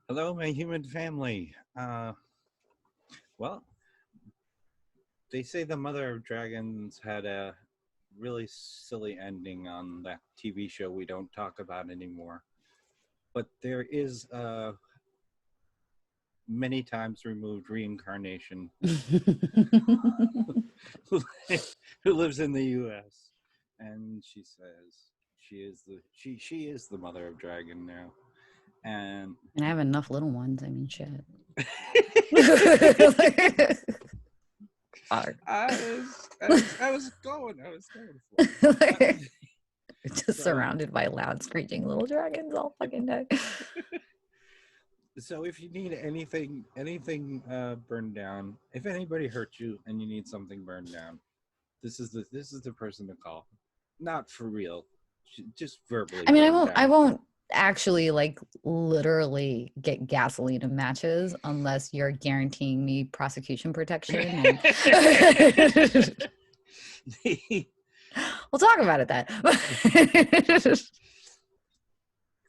Hello, my human family. Well, they say the Mother of Dragons had a really silly ending on that TV show we don't talk about anymore. But there is a many times removed reincarnation who, who lives in the U.S. and she says she is the Mother of Dragon now, and And I have enough little ones. I mean, shit. I was going for it. Just surrounded by loud screeching little dragons all fucking day. So if you need anything burned down, if anybody hurt you and you need something burned down, this is the person to call. Not for real, just verbally. I mean, I won't actually like literally get gasoline and matches unless you're guaranteeing me prosecution protection. And we'll talk about it then.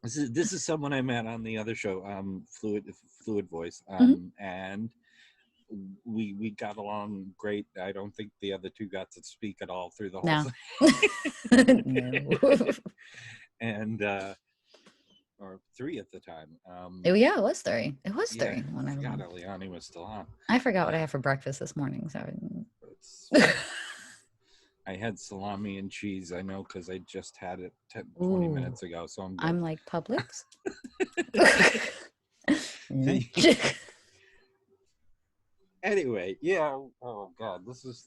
This is someone I met on the other show, Fluid Voice, and we got along great. I don't think the other two got to speak at all through the whole thing. No. And or three at the time. Yeah, it was three. It was three. I forgot Eliani was still on. I forgot what I had for breakfast this morning. So I had salami and cheese. I know because I just had it 20 minutes ago. So I'm like Publix. Anyway, yeah. Oh God,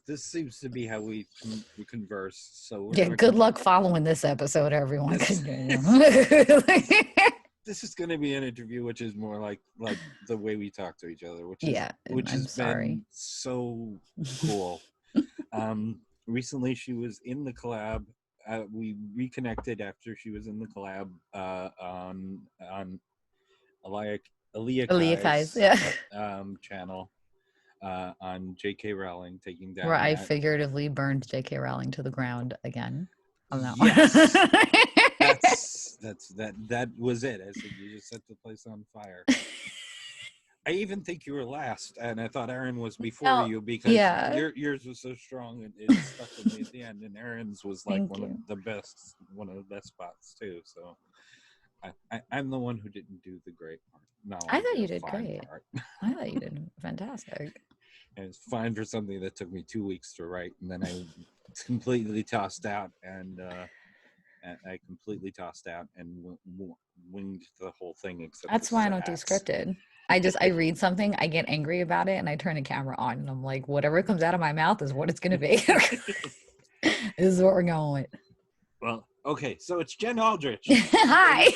this seems to be how we converse. So yeah, good luck following this episode, everyone. This is going to be an interview, which is more like the way we talk to each other, which has been so cool. Recently, she was in the collab. We reconnected after she was in the collab on Aaliyah Kai's channel. On J.K. Rowling taking down. Where I figuratively burned J.K. Rowling to the ground again. Oh no! Yes, that was it. I said you just set the place on fire. I even think you were last, and I thought Erin was before you because yours was so strong and it stuck with me at the end. And Erin's was like one of the best spots too. So I'm the one who didn't do the great part. No, I thought you did great. I thought you did fantastic. And it's fine for something that took me 2 weeks to write, and then I completely tossed out and winged the whole thing. Except that's why I don't do scripted. I read something, I get angry about it, and I turn the camera on, and I'm like, whatever comes out of my mouth is what it's going to be. This is what we're going with. Well, okay, so it's Jen Aldrich. Hi.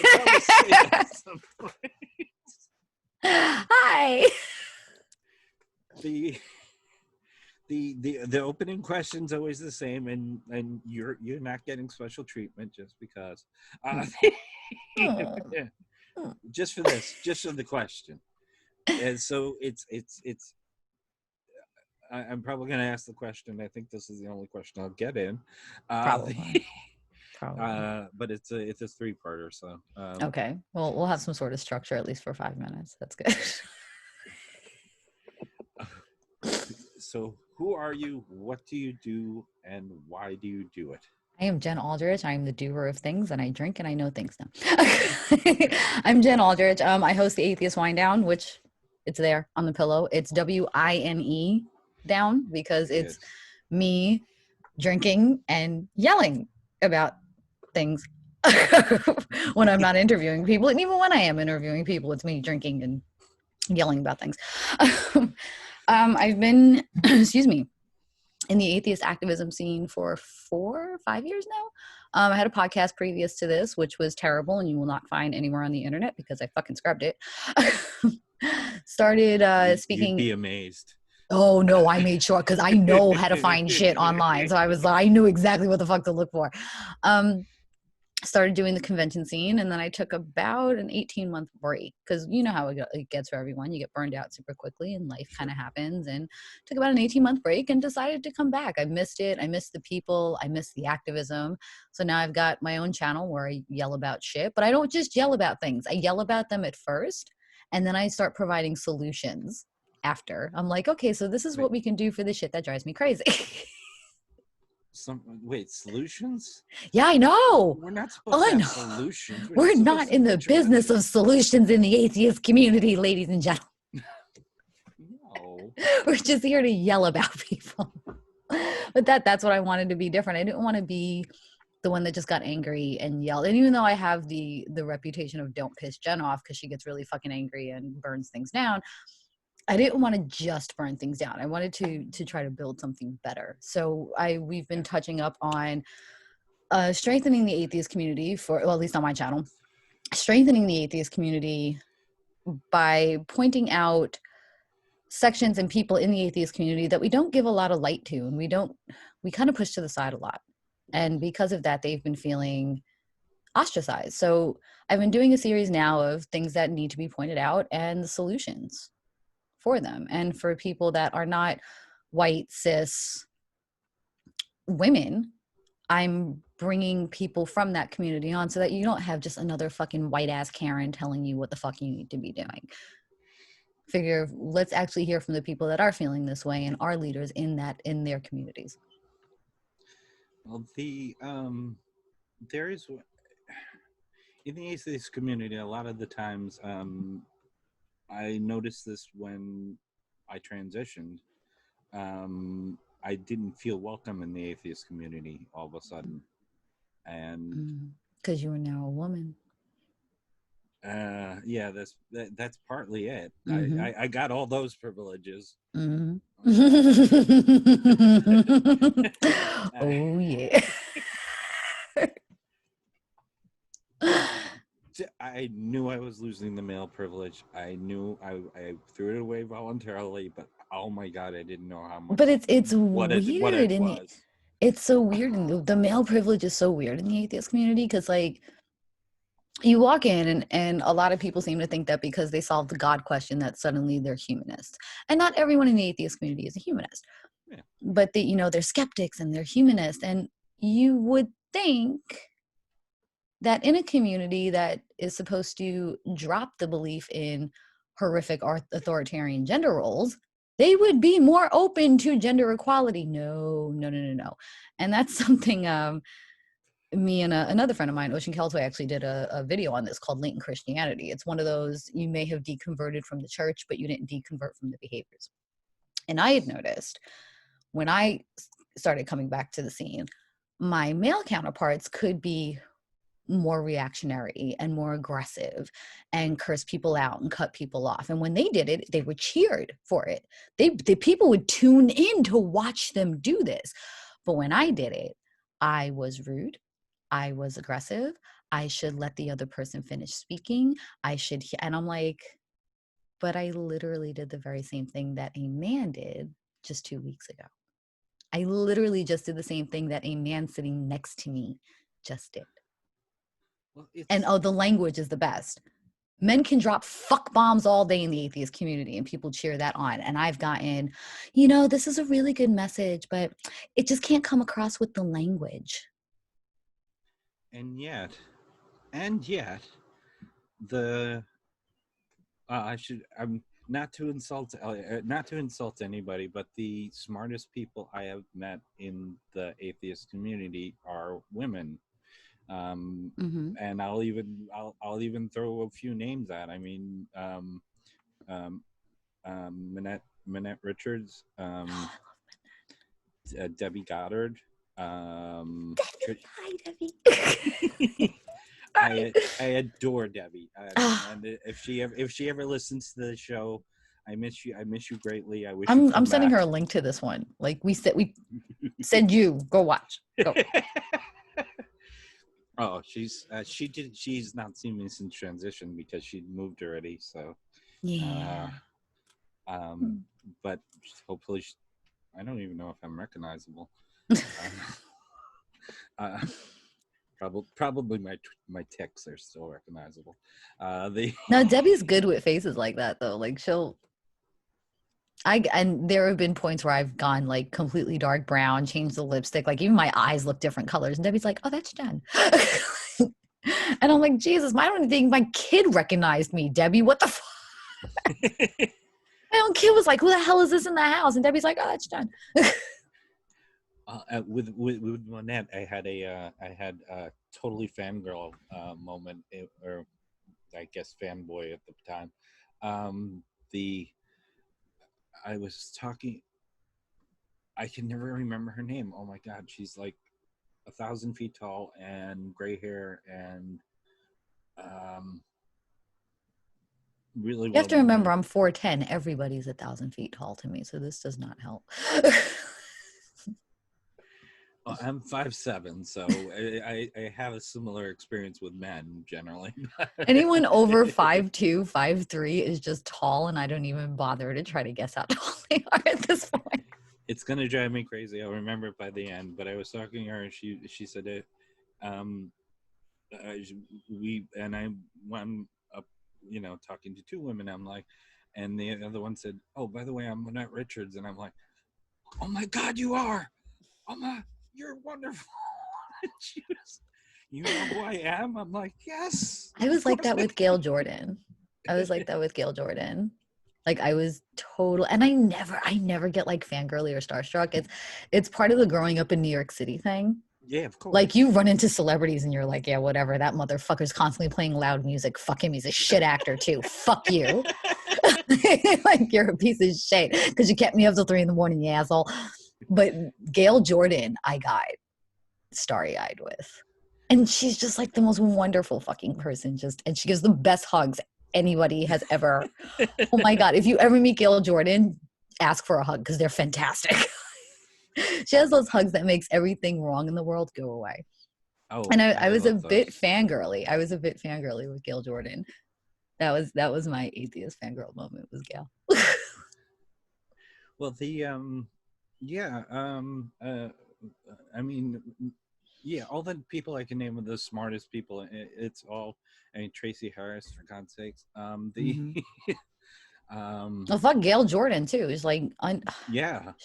Hi. The opening question's always the same, and you're not getting special treatment just because. Just for this, just for the question. And so it's I'm probably going to ask the question. I think this is the only question I'll get in. Probably. But it's a three-parter. So okay, well, we'll have some sort of structure at least for 5 minutes. That's good. So who are you? What do you do? And why do you do it? I am Jen Aldrich. I am the doer of things, and I drink and I know things now. I'm Jen Aldrich. I host the Atheist Wine Down, which it's there on the pillow. It's WINE down because it's me drinking and yelling about things when I'm not interviewing people. And even when I am interviewing people, it's me drinking and yelling about things. I've been, in the atheist activism scene for 4 or 5 years now. I had a podcast previous to this, which was terrible, and you will not find anywhere on the internet because I fucking scrubbed it. Started speaking. You'd be amazed. Oh no, I made sure because I know how to find shit online. So I knew exactly what the fuck to look for. Started doing the convention scene, and then I took about an 18-month break because you know how it gets for everyone. You get burned out super quickly and life kind of happens, and took about an 18-month break and decided to come back. I missed it. I missed the people. I missed the activism. So now I've got my own channel where I yell about shit, but I don't just yell about things. I yell about them at first, And then I start providing solutions after. I'm like, okay, so this is what we can do for the shit that drives me crazy. Solutions? Yeah, I know. We're not supposed to have solutions. We're not in the business of solutions in the atheist community, ladies and gentlemen. No. We're just here to yell about people. But that's what I wanted to be different. I didn't want to be the one that just got angry and yelled. And even though I have the reputation of don't piss Jen off because she gets really fucking angry and burns things down, I didn't want to just burn things down. I wanted to try to build something better. So we've been touching up on strengthening the atheist community at least on my channel, strengthening the atheist community by pointing out sections and people in the atheist community that we don't give a lot of light to, and we kind of push to the side a lot. And because of that, they've been feeling ostracized. So I've been doing a series now of things that need to be pointed out and the solutions for them. And for people that are not white, cis women, I'm bringing people from that community on so that you don't have just another fucking white ass Karen telling you what the fuck you need to be doing. Figure, let's actually hear from the people that are feeling this way and are leaders in their communities. Well, there is, in the atheist community, a lot of the times, I noticed this when I transitioned. I didn't feel welcome in the atheist community all of a sudden. And because you are now a woman. Yeah, that's partly it. I got all those privileges. Oh yeah. I knew I was losing the male privilege. I knew I threw it away voluntarily, but oh my God, I didn't know how much. But it's weird. It was. It's so weird. The male privilege is so weird in the atheist community because, like, you walk in and a lot of people seem to think that because they solved the God question that suddenly they're humanists. And not everyone in the atheist community is a humanist. Yeah. But they're skeptics and they're humanists. And you would think that in a community that is supposed to drop the belief in horrific authoritarian gender roles, they would be more open to gender equality. No. And that's something me and another friend of mine, Ocean Keltway, actually did a video on this called Latent Christianity. It's one of those, you may have deconverted from the church, but you didn't deconvert from the behaviors. And I had noticed when I started coming back to the scene, my male counterparts could be more reactionary and more aggressive and curse people out and cut people off. And when they did it, they were cheered for it. The people would tune in to watch them do this. But when I did it, I was rude. I was aggressive. I should let the other person finish speaking. And I'm like, but I literally did the very same thing that a man did just 2 weeks ago. I literally just did the same thing that a man sitting next to me just did. Well, and the language is the best. Men can drop fuck bombs all day in the atheist community and people cheer that on. And I've gotten, this is a really good message, but it just can't come across with the language. And yet, I'm not to insult anybody, but the smartest people I have met in the atheist community are women. And I'll even throw a few names out. I mean, Minette Richards, Debbie Goddard. Hi, Debbie. I adore Debbie, and if she ever listens to the show, I miss you greatly. I wish I'm sending her a link to this one. Like we said, you go watch. Go. Oh, she's not seen me since transition because she moved already. So yeah. But hopefully, I don't even know if I'm recognizable. Probably my ticks are still recognizable. No, Debbie's good with faces like that though. Like and there have been points where I've gone like completely dark brown, changed the lipstick, like even my eyes look different colors. And Debbie's like, "Oh, that's Jen." And I'm like, Jesus, I don't think my kid recognized me, Debbie. What the fuck? My own kid was like, who the hell is this in the house? And Debbie's like, oh, it's done. With Lynette, I had a totally fangirl moment, or I guess fanboy at the time. I was talking. I can never remember her name. Oh my God, she's like 1,000 feet tall and gray hair and really. You have to remember, I'm 4'10". Everybody's 1,000 feet tall to me, so this does not help. Well, I'm 5'7", so I have a similar experience with men generally. Anyone over 5'2", 5'3" is just tall, and I don't even bother to try to guess how tall they are at this point. It's gonna drive me crazy. I'll remember it by the end. But I was talking to her, and she said it. I'm up, talking to two women. I'm like, and the other one said, "Oh, by the way, I'm Lynette Richards," and I'm like, "Oh my God, you are! Oh my, you're wonderful." You know who I am? I'm like, yes. I was like that with Gail Jordan. Like I was total, and I never get like fangirly or starstruck. It's part of the growing up in New York City thing. Yeah, of course. Like you run into celebrities and you're like, yeah, whatever. That motherfucker's constantly playing loud music. Fuck him. He's a shit actor too. Fuck you. Like you're a piece of shit because you kept me up till 3 a.m, you asshole. But Gail Jordan, I got starry-eyed with. And she's just like the most wonderful fucking person. And she gives the best hugs anybody has ever. Oh my God. If you ever meet Gail Jordan, ask for a hug because they're fantastic. She has those hugs that makes everything wrong in the world go away. Oh, and I was a bit fangirly. I was a bit fangirly with Gail Jordan. That was my atheist fangirl moment, was Gail. Well, I mean, yeah, all the people I can name are the smartest people. It's all, I mean, Tracy Harris, for God's sakes. Well, fuck Gail Jordan too. It's like, yeah. Oh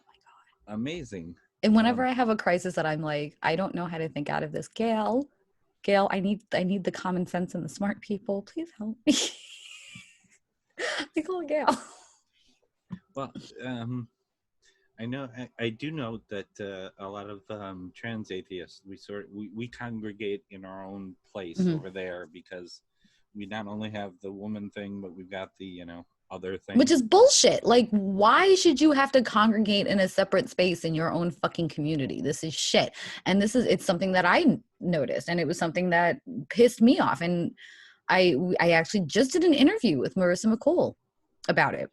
my God, amazing. And whenever I have a crisis that I'm like, I don't know how to think out of this, Gail, I need the common sense and the smart people. Please help me. I call Gail. Well, I know. I do know that a lot of trans atheists, we congregate in our own place over there because we not only have the woman thing, but we've got the other thing, which is bullshit. Like, why should you have to congregate in a separate space in your own fucking community? This is shit. And it's something that I noticed, and it was something that pissed me off. And I actually just did an interview with Marissa McCool about it.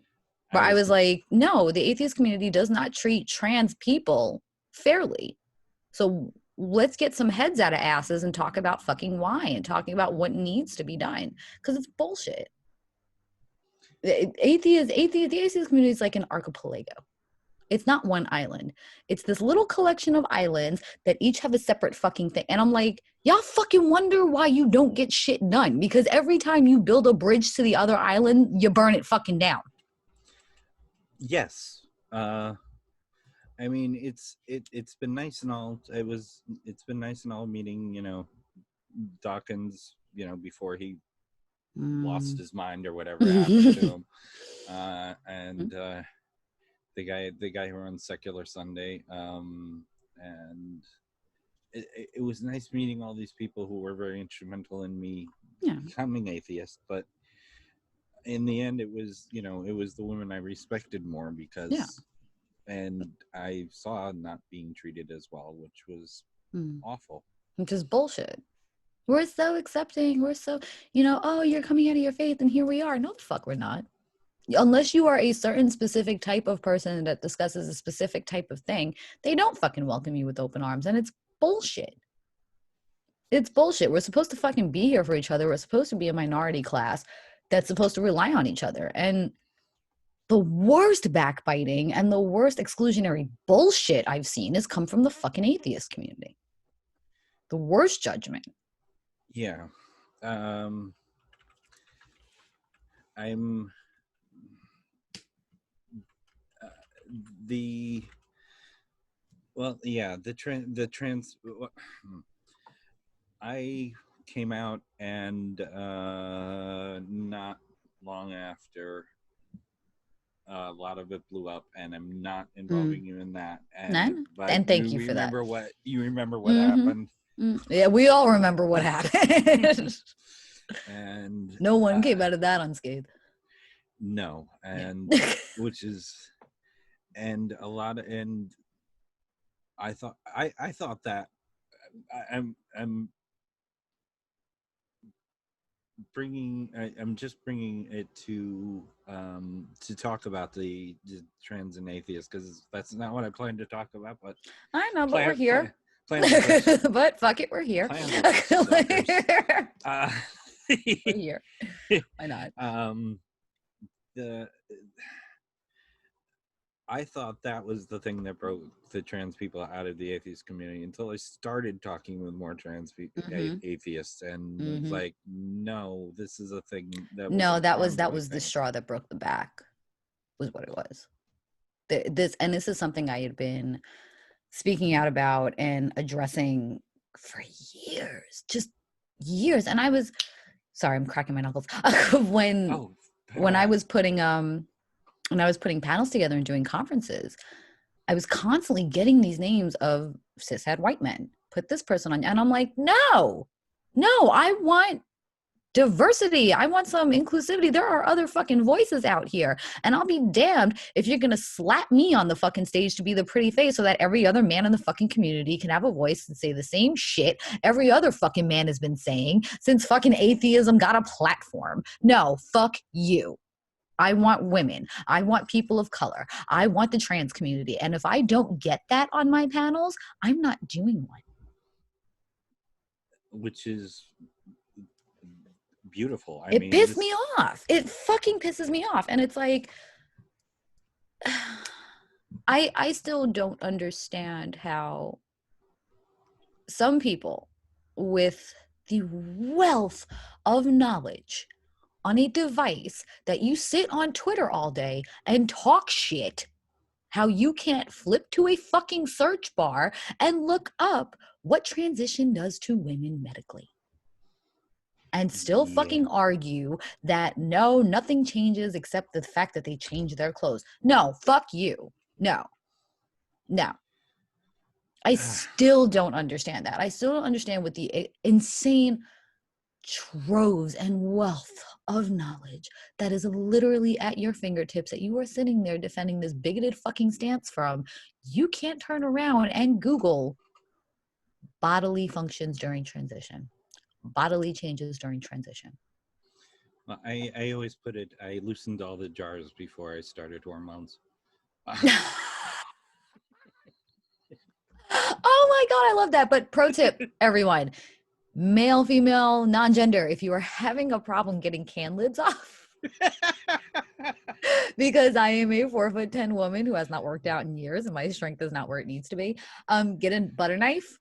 But I was like, no, the atheist community does not treat trans people fairly. So let's get some heads out of asses and talk about fucking why and talking about what needs to be done. Because it's bullshit. The atheist community is like an archipelago. It's not one island. It's this little collection of islands that each have a separate fucking thing. And I'm like, y'all fucking wonder why you don't get shit done. Because every time you build a bridge to the other island, you burn it fucking down. Yes. I mean, it's been nice and all. It's been nice and all meeting, Dawkins, before he lost his mind or whatever happened to him. And the guy who runs Secular Sunday. And it was nice meeting all these people who were very instrumental in me becoming atheist, but in the end, it was the women I respected more because, and I saw not being treated as well, which was awful. Which is bullshit. We're so accepting. We're so, oh, you're coming out of your faith, and here we are. No, the fuck, we're not. Unless you are a certain specific type of person that discusses a specific type of thing, they don't fucking welcome you with open arms, and it's bullshit. It's bullshit. We're supposed to fucking be here for each other. We're supposed to be a minority class that's supposed to rely on each other. And the worst backbiting and the worst exclusionary bullshit I've seen has come from the fucking atheist community. The worst judgment. Yeah. I came out and not long after a lot of it blew up, and I'm not involving you in that. And thank you for that. You remember what happened? Yeah, we all remember what happened. And no one came out of that unscathed. No, and which is, and a lot of, and I thought that I'm just bringing it to talk about the trans and atheists, because that's not what I planned to talk about. But I know, but we're here. But fuck it, we're here. We're here. Why not? I thought that was the thing that broke the trans people out of the atheist community, until I started talking with more trans atheists, and it's like, no, this is a thing that was the straw that broke the back, was what it was. This is something I had been speaking out about and addressing for years, just years. And I was sorry, I'm cracking my knuckles when I was putting panels together and doing conferences, I was constantly getting these names of cishet white men. Put this person on. And I'm like, no, I want diversity. I want some inclusivity. There are other fucking voices out here. And I'll be damned if you're going to slap me on the fucking stage to be the pretty face so that every other man in the fucking community can have a voice and say the same shit every other fucking man has been saying since fucking atheism got a platform. No, fuck you. I want women. I want people of color. I want the trans community. And if I don't get that on my panels, I'm not doing one. Which is beautiful. It pissed me off. It fucking pisses me off. And it's like, I still don't understand how some people with the wealth of knowledge on a device that you sit on Twitter all day and talk shit, how you can't flip to a fucking search bar and look up what transition does to women medically. And still fucking argue that no, nothing changes except the fact that they change their clothes. No, fuck you. No. I still don't understand that. I still don't understand what the insane troves and wealth of knowledge that is literally at your fingertips that you are sitting there defending this bigoted fucking stance from. You can't turn around and Google bodily functions during transition, bodily changes during transition. Well, I always put it, I loosened all the jars before I started hormones. Oh my God, I love that. But pro tip, everyone, male, female, non-gender, if you are having a problem getting can lids off, because I am a 4'10" woman who has not worked out in years and my strength is not where it needs to be, get a butter knife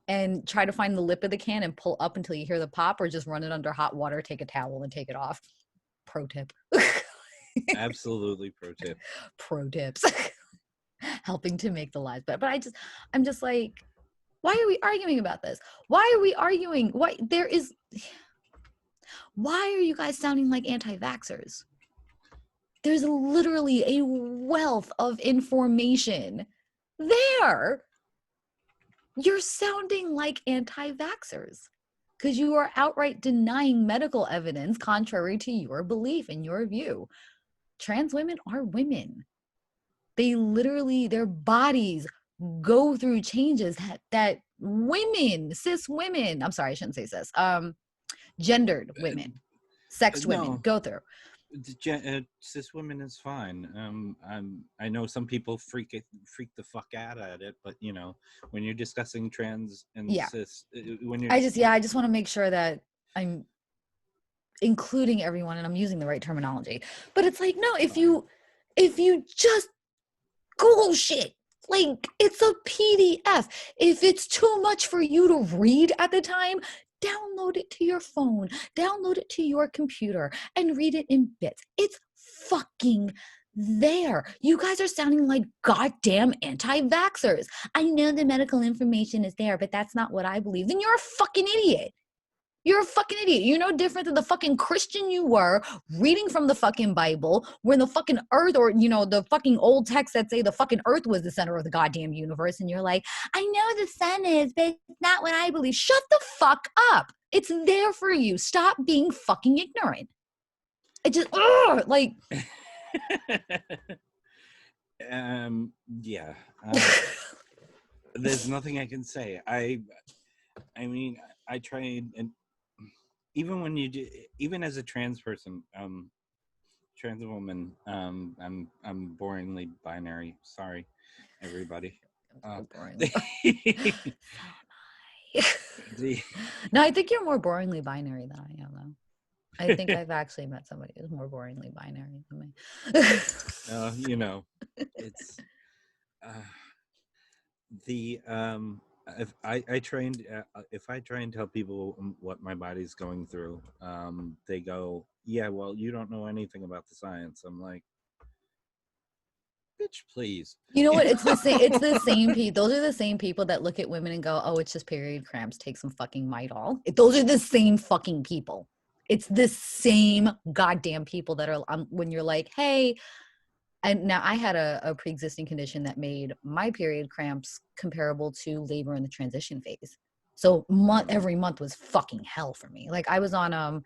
and try to find the lip of the can and pull up until you hear the pop, or just run it under hot water, take a towel and take it off. Pro tip. Absolutely pro tip. Pro tips. Helping to make the lives better. But I'm just like, why are we arguing about this? Why are we arguing? Why are you guys sounding like anti-vaxxers? There's literally a wealth of information there. You're sounding like anti-vaxxers because you are outright denying medical evidence contrary to your belief and your view. Trans women are women. They literally, their bodies go through changes that women, cis women, I'm sorry, I shouldn't say cis, gendered women, sexed women go through. Cis women is fine. I know some people freak the fuck out at it, but you know, when you're discussing trans and cis, when you're, I just want to make sure that I'm including everyone and I'm using the right terminology. But it's like, no, if you just Google shit, like it's a PDF. If it's too much for you to read at the time, download it to your phone, download it to your computer and read it in bits. It's fucking there. You guys are sounding like goddamn anti-vaxxers. I know the medical information is there, but that's not what I believe. Then you're a fucking idiot. You're a fucking idiot. You're no different than the fucking Christian you were reading from the fucking Bible when the fucking earth, or, the fucking old texts that say the fucking earth was the center of the goddamn universe. And you're like, I know the sun is, but it's not what I believe. Shut the fuck up. It's there for you. Stop being fucking ignorant. It just, like. Yeah. There's nothing I can say. I mean, I try, and even when you do, even as a trans person, trans woman, I'm boringly binary. Sorry, everybody. So boring. No, I think you're more boringly binary than I am, though. I think I've actually met somebody who's more boringly binary than me. It's the if I try and tell people what my body's going through, they go, yeah, well, you don't know anything about the science. I'm like, bitch, please. You know what? It's the same people. Those are the same people that look at women and go, oh, it's just period cramps. Take some fucking Midol. Those are the same fucking people. It's the same goddamn people that are when you're like, hey, and now I had a pre-existing condition that made my period cramps comparable to labor in the transition phase. So every month was fucking hell for me. Like I was on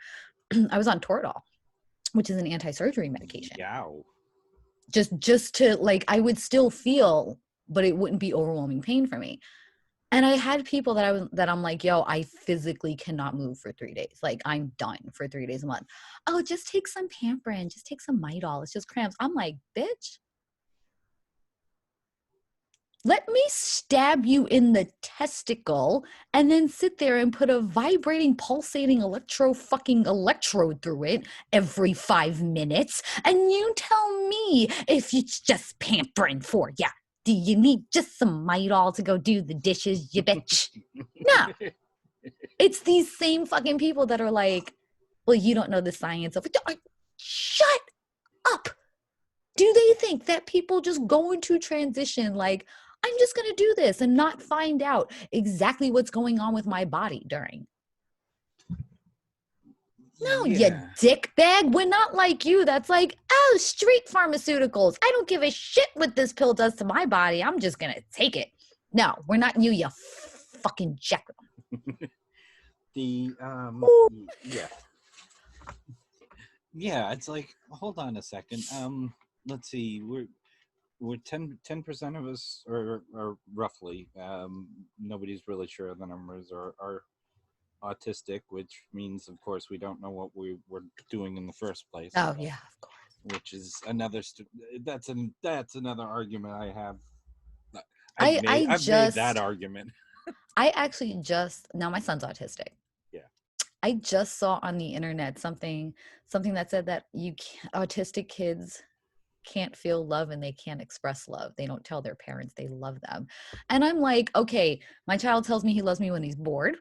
I was on Toradol, which is an anti-surgery medication. Yow. Just to, like, I would still feel, but it wouldn't be overwhelming pain for me. And I had people that I'm like, yo, I physically cannot move for 3 days. Like, I'm done for 3 days a month. Oh, just take some Pamprin, just take some Midol. It's just cramps. I'm like, bitch, let me stab you in the testicle and then sit there and put a vibrating, pulsating electrode through it every 5 minutes. And you tell me if it's just pampering for ya. Do you need just some Midol to go do the dishes, you bitch? No. It's these same fucking people that are like, well, you don't know the science of it. Shut up. Do they think that people just go into transition like, I'm just going to do this and not find out exactly what's going on with my body during? No, you dick bag. We're not like you. That's like, oh, street pharmaceuticals. I don't give a shit what this pill does to my body. I'm just going to take it. No, we're not you, you fucking jackal. Yeah, it's like, hold on a second. Let's see. We're 10% of us are roughly, nobody's really sure of the numbers, are autistic, which means, of course, we don't know what we were doing in the first place. Oh yeah, of course. Which is another that's another argument I have. I've made that argument. I actually now my son's autistic. Yeah. I just saw on the internet something that said that autistic kids can't feel love and they can't express love. They don't tell their parents they love them. And I'm like, okay, my child tells me he loves me when he's bored,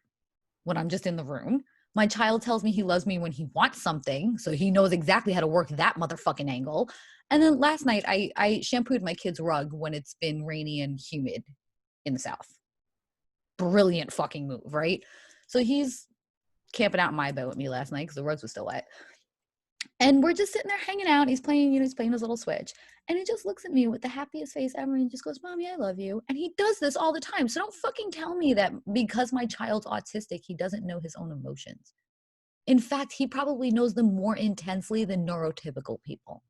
when I'm just in the room. My child tells me he loves me when he wants something, so he knows exactly how to work that motherfucking angle. And then last night, I shampooed my kid's rug when it's been rainy and humid in the South. Brilliant fucking move, right? So he's camping out in my bed with me last night because the rugs were still wet. And we're just sitting there hanging out. He's playing, he's playing his little Switch. And he just looks at me with the happiest face ever and just goes, Mommy, I love you. And he does this all the time. So don't fucking tell me that because my child's autistic, he doesn't know his own emotions. In fact, he probably knows them more intensely than neurotypical people.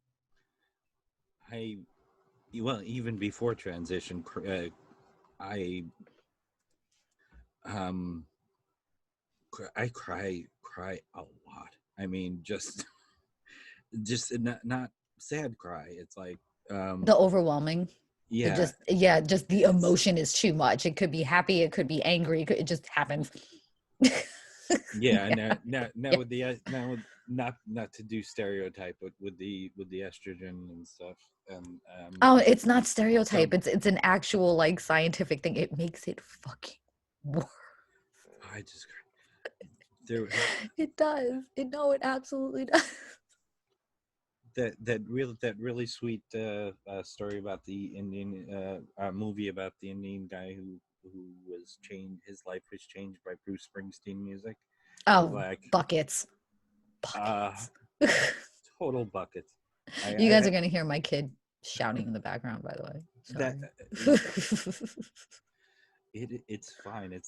Even before transition, I cry a lot. I mean, just not sad cry. It's like the overwhelming. Yeah. Just the emotion is too much. It could be happy, it could be angry, it just happens. Yeah. Now with the not to do stereotype, but with the estrogen and stuff, and oh, it's not stereotype. It's an actual like scientific thing. It makes it fucking worse. I just it does. It absolutely does. That really sweet story about the Indian movie about the Indian guy who was changed. His life was changed by Bruce Springsteen music. Oh, like buckets. Buckets. Total buckets. You guys are gonna hear my kid shouting in the background, by the way. It's fine.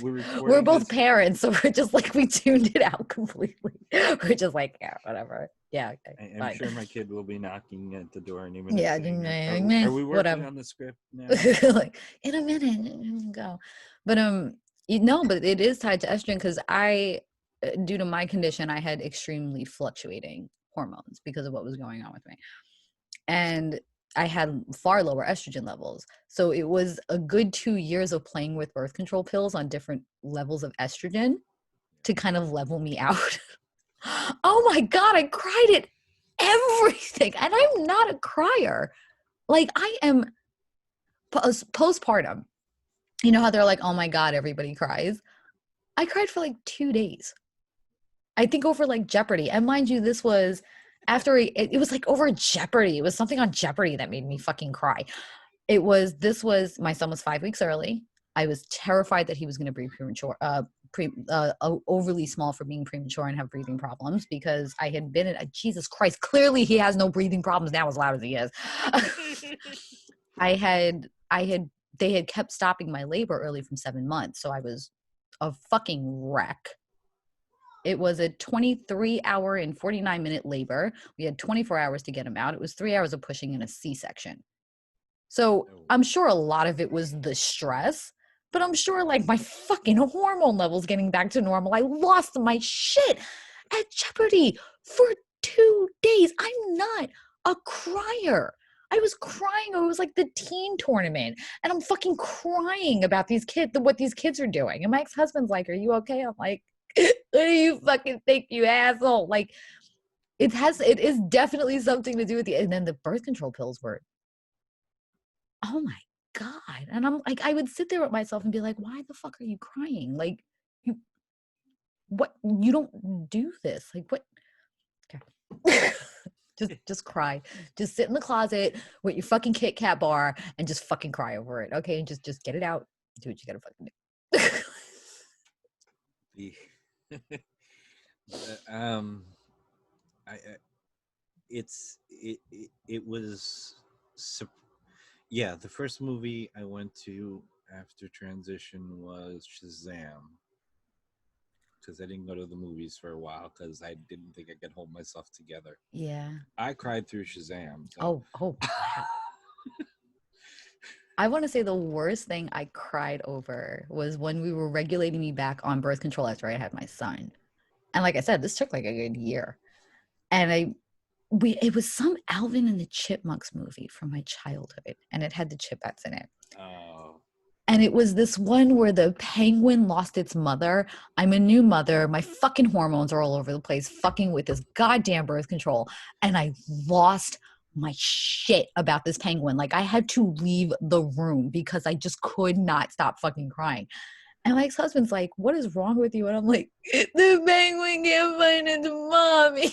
We're we're both parents, so we're just like, we tuned it out completely. We're just like, yeah, whatever. Yeah, okay. I'm sure my kid will be knocking at the door any minute. Yeah, saying, are we working on the script now? Like, in a minute, go. But but it is tied to estrogen, because I, due to my condition, I had extremely fluctuating hormones because of what was going on with me, and I had far lower estrogen levels. So it was a good 2 years of playing with birth control pills on different levels of estrogen to kind of level me out. Oh my God, I cried at everything. And I'm not a crier. Like, I am postpartum. You know how they're like, oh my God, everybody cries. I cried for like 2 days. I think over like Jeopardy. And mind you, this was after it was like over Jeopardy. It was something on Jeopardy that made me fucking cry. My son was 5 weeks early. I was terrified that he was going to be premature, overly small for being premature and have breathing problems, because I had been in Jesus Christ. Clearly he has no breathing problems now, as loud as he is. They had kept stopping my labor early from 7 months. So I was a fucking wreck. It was a 23-hour and 49-minute labor. We had 24 hours to get him out. It was 3 hours of pushing in a C-section. So I'm sure a lot of it was the stress, but I'm sure like my fucking hormone levels getting back to normal. I lost my shit at Jeopardy for 2 days. I'm not a crier. I was crying. It was like the teen tournament, and I'm fucking crying about these kids, what these kids are doing. And my ex-husband's like, are you okay? I'm like, what do you fucking think, you asshole? Like, it is definitely something to do with the, and then the birth control pills were, oh my God. And I'm like, I would sit there with myself and be like, why the fuck are you crying? Like, you don't do this. Like, what? Okay. just cry. Just sit in the closet with your fucking Kit Kat bar and just fucking cry over it. Okay. And just get it out. Do what you gotta fucking do. It was the first movie I went to after transition was Shazam, because I didn't go to the movies for a while because I didn't think I could hold myself together. Yeah, I cried through Shazam. So. Oh I want to say the worst thing I cried over was when we were regulating me back on birth control after I had my son. And like I said, this took like a good year. And it was some Alvin and the Chipmunks movie from my childhood, and it had the Chipettes in it. Oh. And it was this one where the penguin lost its mother. I'm a new mother. My fucking hormones are all over the place, fucking with this goddamn birth control. And I lost my shit about this penguin. Like, I had to leave the room because I just could not stop fucking crying. And my ex-husband's like, what is wrong with you? And I'm like, the penguin can't find its mommy.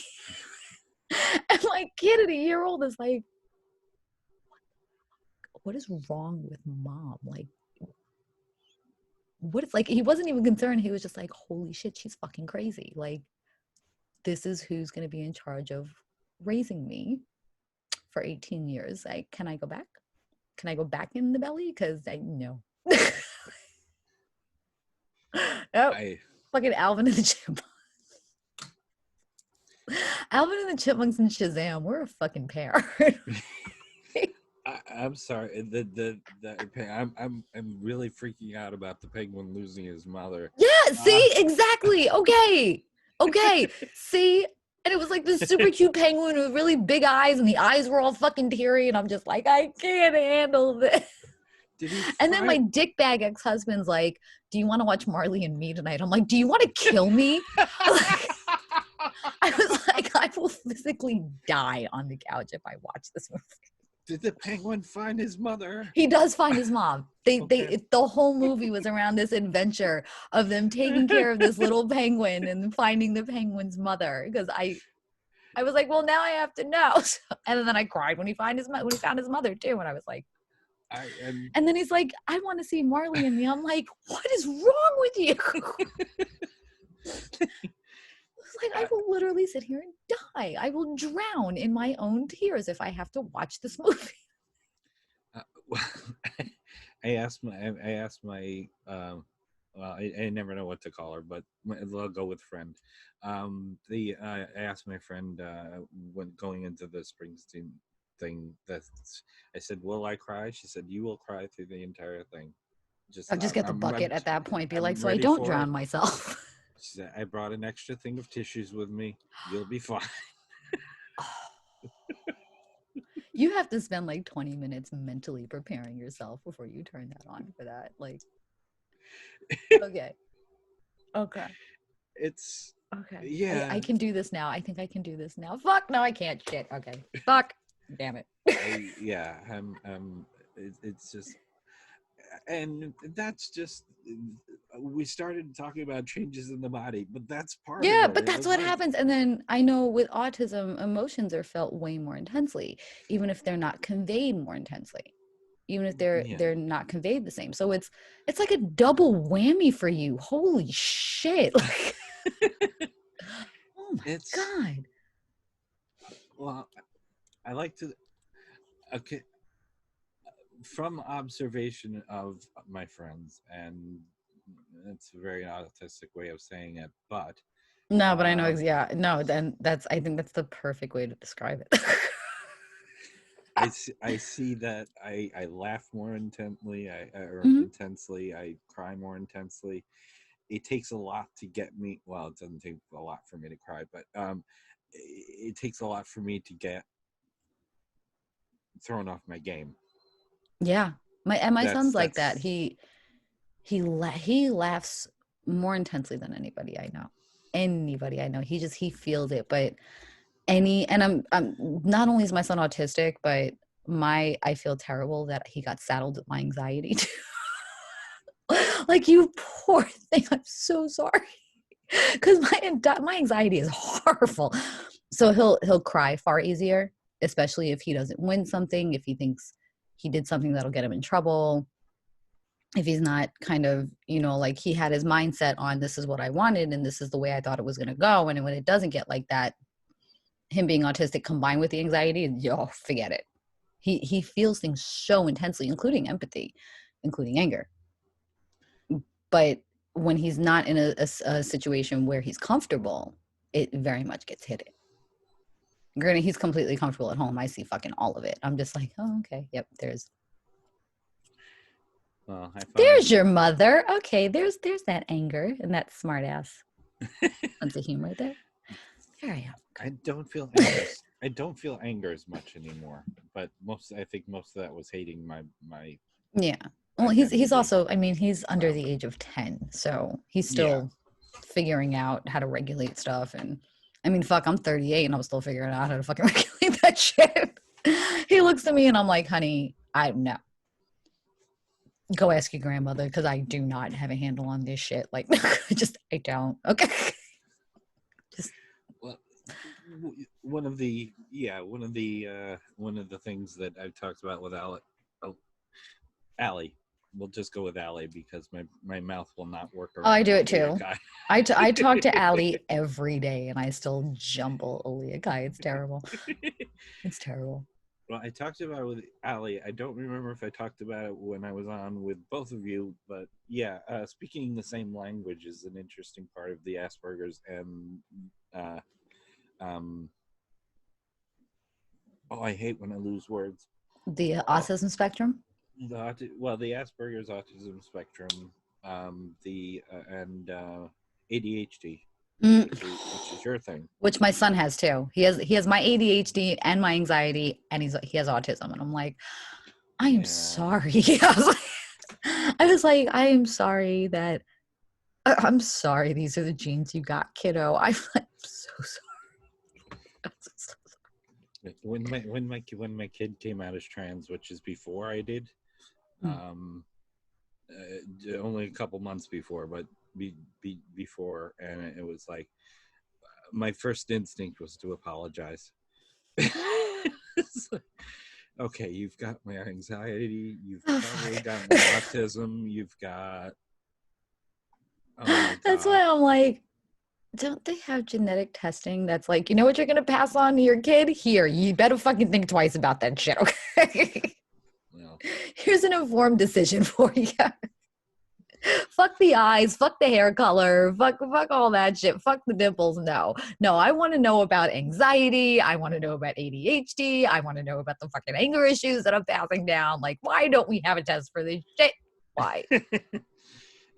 And my kid at a year old is like, what is wrong with mom? Like, what is, like, he wasn't even concerned. He was just like, holy shit, she's fucking crazy. Like, this is who's going to be in charge of raising me for 18 years. Like, can I go back? Can I go back in the belly? Because I know. Fucking Alvin and the Chipmunks. Alvin and the Chipmunks and Shazam, we're a fucking pair. I'm sorry. I'm really freaking out about the penguin losing his mother. Yeah, see, exactly. Okay. See, and it was like this super cute penguin with really big eyes, and the eyes were all fucking teary, and I'm just like, I can't handle this. And then my dickbag ex-husband's like, do you want to watch Marley and Me tonight? I'm like, do you want to kill me? Like, I was like, I will physically die on the couch if I watch this movie. Did the penguin find his mother? He does find his mom. The whole movie was around this adventure of them taking care of this little penguin and finding the penguin's mother. Because I was like, well, now I have to know. And then I cried when he found his mother too. And I was like, and then he's like, I want to see Marley and Me. I'm like, what is wrong with you? Like, I will literally sit here and die. I will drown in my own tears if I have to watch this movie. Well, I asked my well, I never know what to call her, but I'll go with friend. I asked my friend when going into the Springsteen thing, that I said, "Will I cry?" She said, "You will cry through the entire thing." I'll just get the bucket at that point. Be like, so I don't drown myself. She said, "I brought an extra thing of tissues with me. You'll be fine." You have to spend like 20 minutes mentally preparing yourself before you turn that on for that. Like, okay. It's okay. Yeah. I can do this now. I think I can do this now. Fuck, no, I can't. Shit. Okay. Fuck. Damn it. It's just, and that's just, we started talking about changes in the body, but that's part of it. Yeah, but that's what happens. And then I know with autism, emotions are felt way more intensely, even if they're not conveyed more intensely, even if they're not conveyed the same. So it's like a double whammy for you. Holy shit. Like, oh my God. Well, I like to, okay, from observation of my friends, and it's a very autistic way of saying it, but no, but I know, yeah, no, then I think that's the perfect way to describe it. I see that I laugh more intently, intensely, I cry more intensely. It takes a lot to get me, well, it doesn't take a lot for me to cry, but it takes a lot for me to get thrown off my game. Yeah. My son's like that. He laughs more intensely than anybody I know. He feels it. But I'm not only is my son autistic, but I feel terrible that he got saddled with my anxiety too. Like, you poor thing. I'm so sorry. Because my anxiety is horrible. So he'll cry far easier, especially if he doesn't win something, if he thinks he did something that'll get him in trouble, if he's not kind of, like, he had his mindset on, this is what I wanted and this is the way I thought it was going to go. And when it doesn't get like that, him being autistic combined with the anxiety, forget it. He feels things so intensely, including empathy, including anger. But when he's not in a situation where he's comfortable, it very much gets hidden. Granted, he's completely comfortable at home. I see fucking all of it. I'm just like, oh, okay. Yep, there's your mother. Okay, there's that anger and that smart ass sense of humor there. There I am. I don't feel anger. I don't feel anger as much anymore. But I think most of that was hating my. Yeah. Well, he's also, I mean, he's under the age of 10, so he's still figuring out how to regulate stuff. And I mean, fuck, I'm 38 and I'm still figuring out how to fucking regulate that shit. He looks at me and I'm like, honey, I don't know. Go ask your grandmother, because I do not have a handle on this shit. Like, I don't. Okay. Well, one of the things that I've talked about with Allie. We'll just go with Allie because my mouth will not work. Oh, I do it too. I talk to Allie every day and I still jumble Oleakai. It's terrible. It's terrible. Well, I talked about it with Allie. I don't remember if I talked about it when I was on with both of you, but yeah, speaking the same language is an interesting part of the Asperger's and I hate when I lose words. The autism spectrum? The Asperger's autism spectrum, and ADHD, which is your thing. Which my son has too. He has my ADHD and my anxiety, and he has autism. And I'm like, I am sorry. I was like, I am sorry that I'm sorry. These are the genes you got, kiddo. I'm so sorry. I'm so sorry. When my kid came out as trans, which is before I did, only a couple months before, but before, and it was like my first instinct was to apologize. Like, okay, you've got my anxiety, you've probably got my autism, you've got. That's why I'm like, Don't they have genetic testing that's like, you know what you're going to pass on to your kid? Here, you better fucking think twice about that shit, okay? Well, here's an informed decision for you. Fuck the eyes, fuck the hair color, fuck all that shit, fuck the dimples. No, I want to know about anxiety. I want to know about ADHD. I want to know about the fucking anger issues that I'm passing down. Like, why don't we have a test for this shit? Why?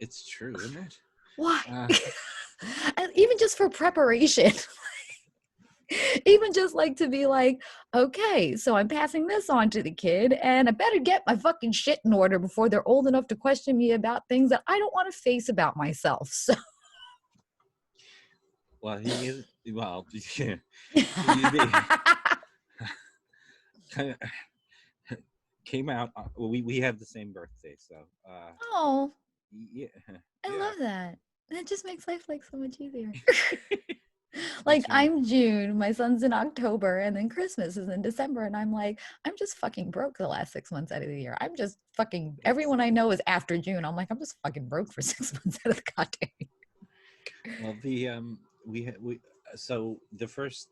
It's true, isn't it? Why? And even just for preparation. Even just like to be like, okay, so I'm passing this on to the kid and I better get my fucking shit in order before they're old enough to question me about things that I don't want to face about myself. So well, he is, well, yeah. Kind of came out, we have the same birthday, so oh yeah, I love that. It just makes life like so much easier. Like I'm June, my son's in October, and then Christmas is in December, and I'm like, I'm just fucking broke the last 6 months out of the year. I'm just fucking, everyone I know is after June. I'm like, I'm just fucking broke for 6 months out of the goddamn year. Well, so the first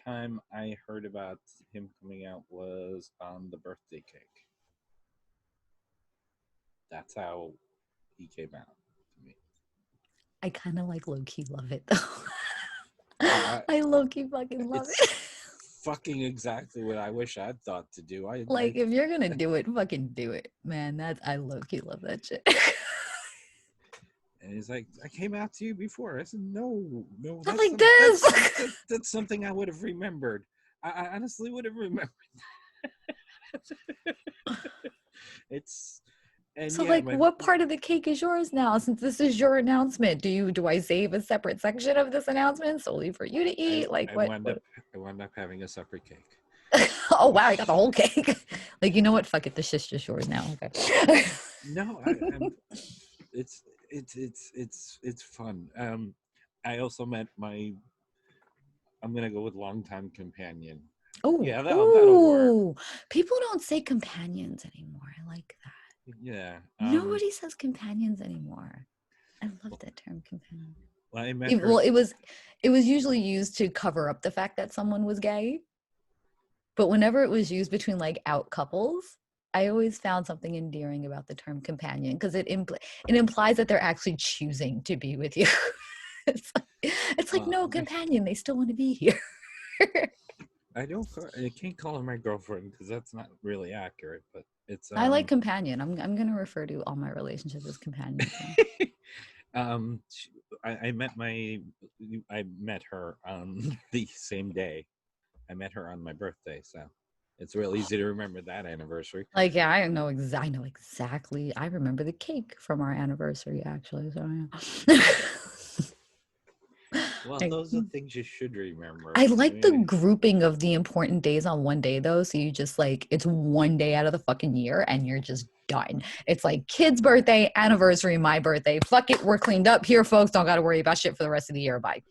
time I heard about him coming out was on the birthday cake. That's how he came out to me. I kind of like low-key love it though. I low-key fucking love it. Fucking exactly what I wish I'd thought to do. If you're gonna do it, fucking do it, man. I low-key love that shit. And he's like, I came out to you before. I said, no. Not like this. That's something I would have remembered. I honestly would have remembered. It's. And so, yeah, what part of the cake is yours now? Since this is your announcement, do I save a separate section of this announcement solely for you to eat? I wound up having a separate cake. Oh wow, I got the whole cake. Like, you know what? Fuck it, this shit's just yours now. Okay. No, it's fun. I also met I'm gonna go with longtime companion. Oh yeah, that'll work. People don't say companions anymore. I like that. Yeah. Nobody says companions anymore. I love that term, companion. Well, it was usually used to cover up the fact that someone was gay. But whenever it was used between like out couples, I always found something endearing about the term companion because it implies that they're actually choosing to be with you. it's like no companion, they still want to be here. I can't call her my girlfriend because that's not really accurate, but it's. I like companion. I'm gonna refer to all my relationships as companions. I met her on the same day. I met her on my birthday, so it's real easy to remember that anniversary. Like, yeah, I know exactly. I remember the cake from our anniversary, actually. So yeah. Well, those are things you should remember. I like the grouping of the important days on one day, though. So you just like, it's one day out of the fucking year and you're just done. It's like kid's birthday, anniversary, my birthday. Fuck it, we're cleaned up here, folks. Don't got to worry about shit for the rest of the year. Bye.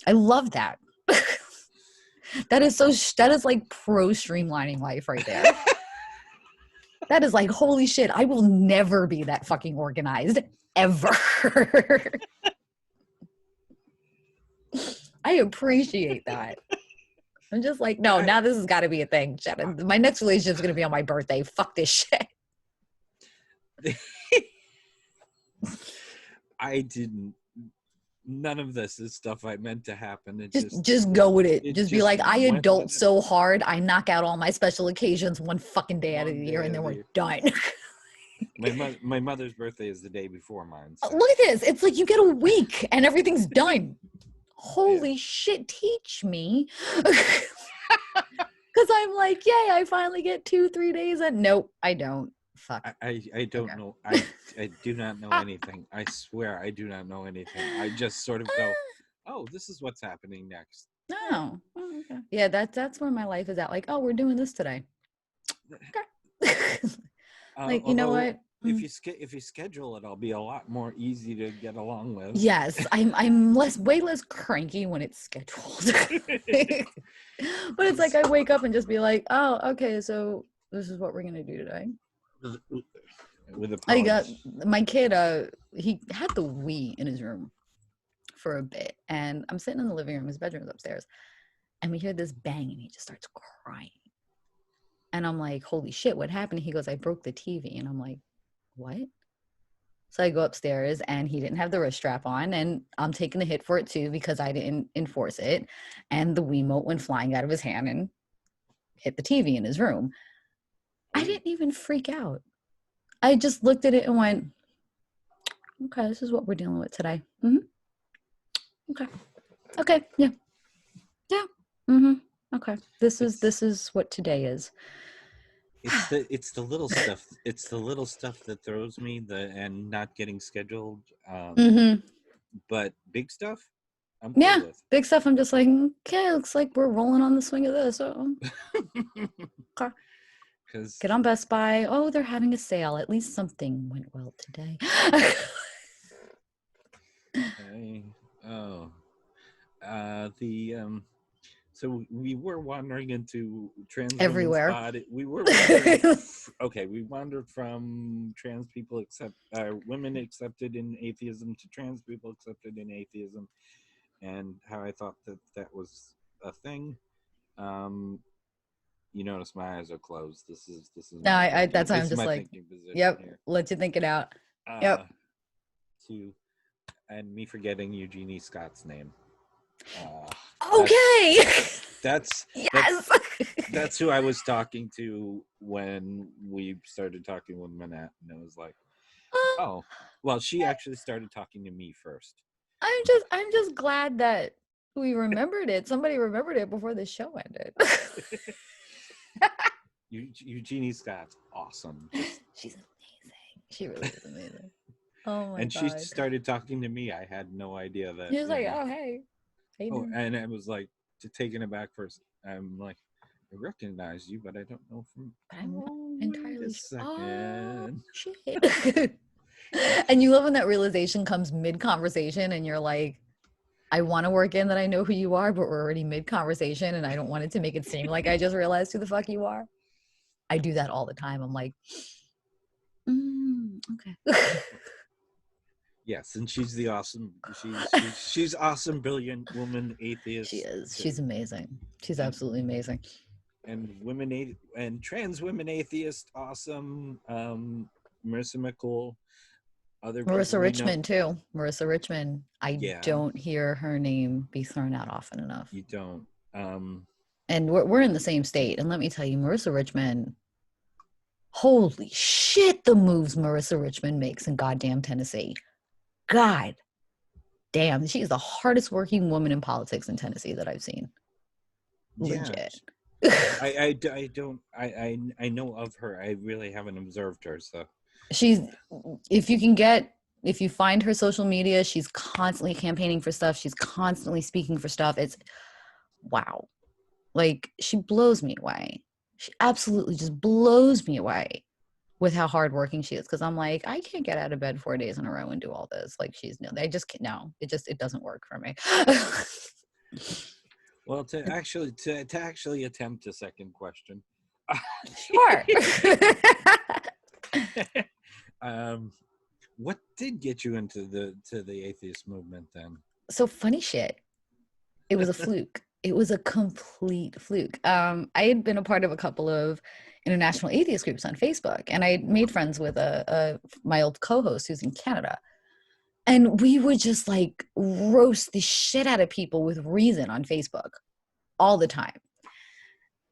I love that. That is like pro streamlining life right there. That is like, holy shit, I will never be that fucking organized ever. I appreciate that. I'm just like, no, now this has got to be a thing. My next relationship is going to be on my birthday. Fuck this shit. None of this is stuff I meant to happen. It just go with it. Just be like, I adult so hard. I knock out all my special occasions one fucking day out of the year and then we're done. My mother's birthday is the day before mine. So. Look at this. It's like you get a week and everything's done. Holy shit, teach me. Because I'm like, yay, I finally get 2-3 days. And nope, I don't. Fuck. I don't know. I do not know anything. I swear I do not know anything. I just sort of go, oh, this is what's happening next. Oh, okay. Yeah, that's where my life is at. Like, oh, we're doing this today. Okay. Like, you know what? If you schedule it, I'll be a lot more easy to get along with. Yes, I'm way less cranky when it's scheduled. But it's like I wake up and just be like, oh, okay, so this is what we're gonna do today. with a I got my kid. He had the Wii in his room for a bit, and I'm sitting in the living room. His bedroom's upstairs, and we hear this bang, and he just starts crying. And I'm like, "Holy shit, what happened?" He goes, "I broke the TV," and I'm like, "What?" So I go upstairs, and he didn't have the wrist strap on, and I'm taking the hit for it too because I didn't enforce it, and the Wiimote went flying out of his hand and hit the TV in his room. I didn't even freak out. I just looked at it and went, "Okay, this is what we're dealing with today." Okay. Okay. Yeah. Yeah. Okay. This is what today is. It's the little stuff. It's the little stuff that throws me. And not getting scheduled. But big stuff, I'm cool with. Big stuff. I'm just like, okay, looks like we're rolling on the swing of this. Okay. Get on Best Buy. Oh, they're having a sale. At least something went well today. So we were wandering into trans everywhere. Body. We were wandering. Okay, we wandered from trans people women accepted in atheism to trans people accepted in atheism, and how I thought that was a thing. You notice my eyes are closed. This is. No, that's why I'm just like, yep. Here. Let you think it out. Yep. And me forgetting Eugenie Scott's name. Okay. That's yes. That's who I was talking to when we started talking with Manette, and it was like, oh, well, she actually started talking to me first. I'm just glad that we remembered it. Somebody remembered it before the show ended. Eugenie Scott's awesome. She's amazing. She really is amazing. Oh my God. She started talking to me. I had no idea that. He was like, "Oh, hey." And I was like, taken aback first. I'm like, I recognize you, but I don't know from. I'm not entirely sure. Oh, shit. And you love when that realization comes mid-conversation, and you're like, I want to work in that I know who you are, but we're already mid-conversation, and I don't want it to make it seem like I just realized who the fuck you are. I do that all the time. I'm like, okay. Yes, and she's the awesome. She's awesome, brilliant woman, atheist. She is. She's amazing. She's absolutely amazing. And trans women atheist, awesome. Marissa McCool. Marissa Richmond too. Marissa Richmond. I don't hear her name be thrown out often enough. You don't. And we're in the same state, and let me tell you, Marissa Richmond. Holy shit! The moves Marissa Richmond makes in goddamn Tennessee. God damn, she is the hardest working woman in politics in Tennessee that I've seen. Legit. I know of her. I really haven't observed her. So if you find her social media, she's constantly campaigning for stuff. She's constantly speaking for stuff. It's wow. Like, she blows me away. She absolutely just blows me away with how hardworking she is. Because I'm like, I can't get out of bed 4 days in a row and do all this. Like, I just can't. No, it doesn't work for me. Well, to actually attempt a second question. Sure. What did get you into the atheist movement then? So funny shit. It was a fluke. It was a complete fluke. I had been a part of a couple of international atheist groups on Facebook, and I made friends with my old co-host who's in Canada. And we would just like roast the shit out of people with reason on Facebook all the time.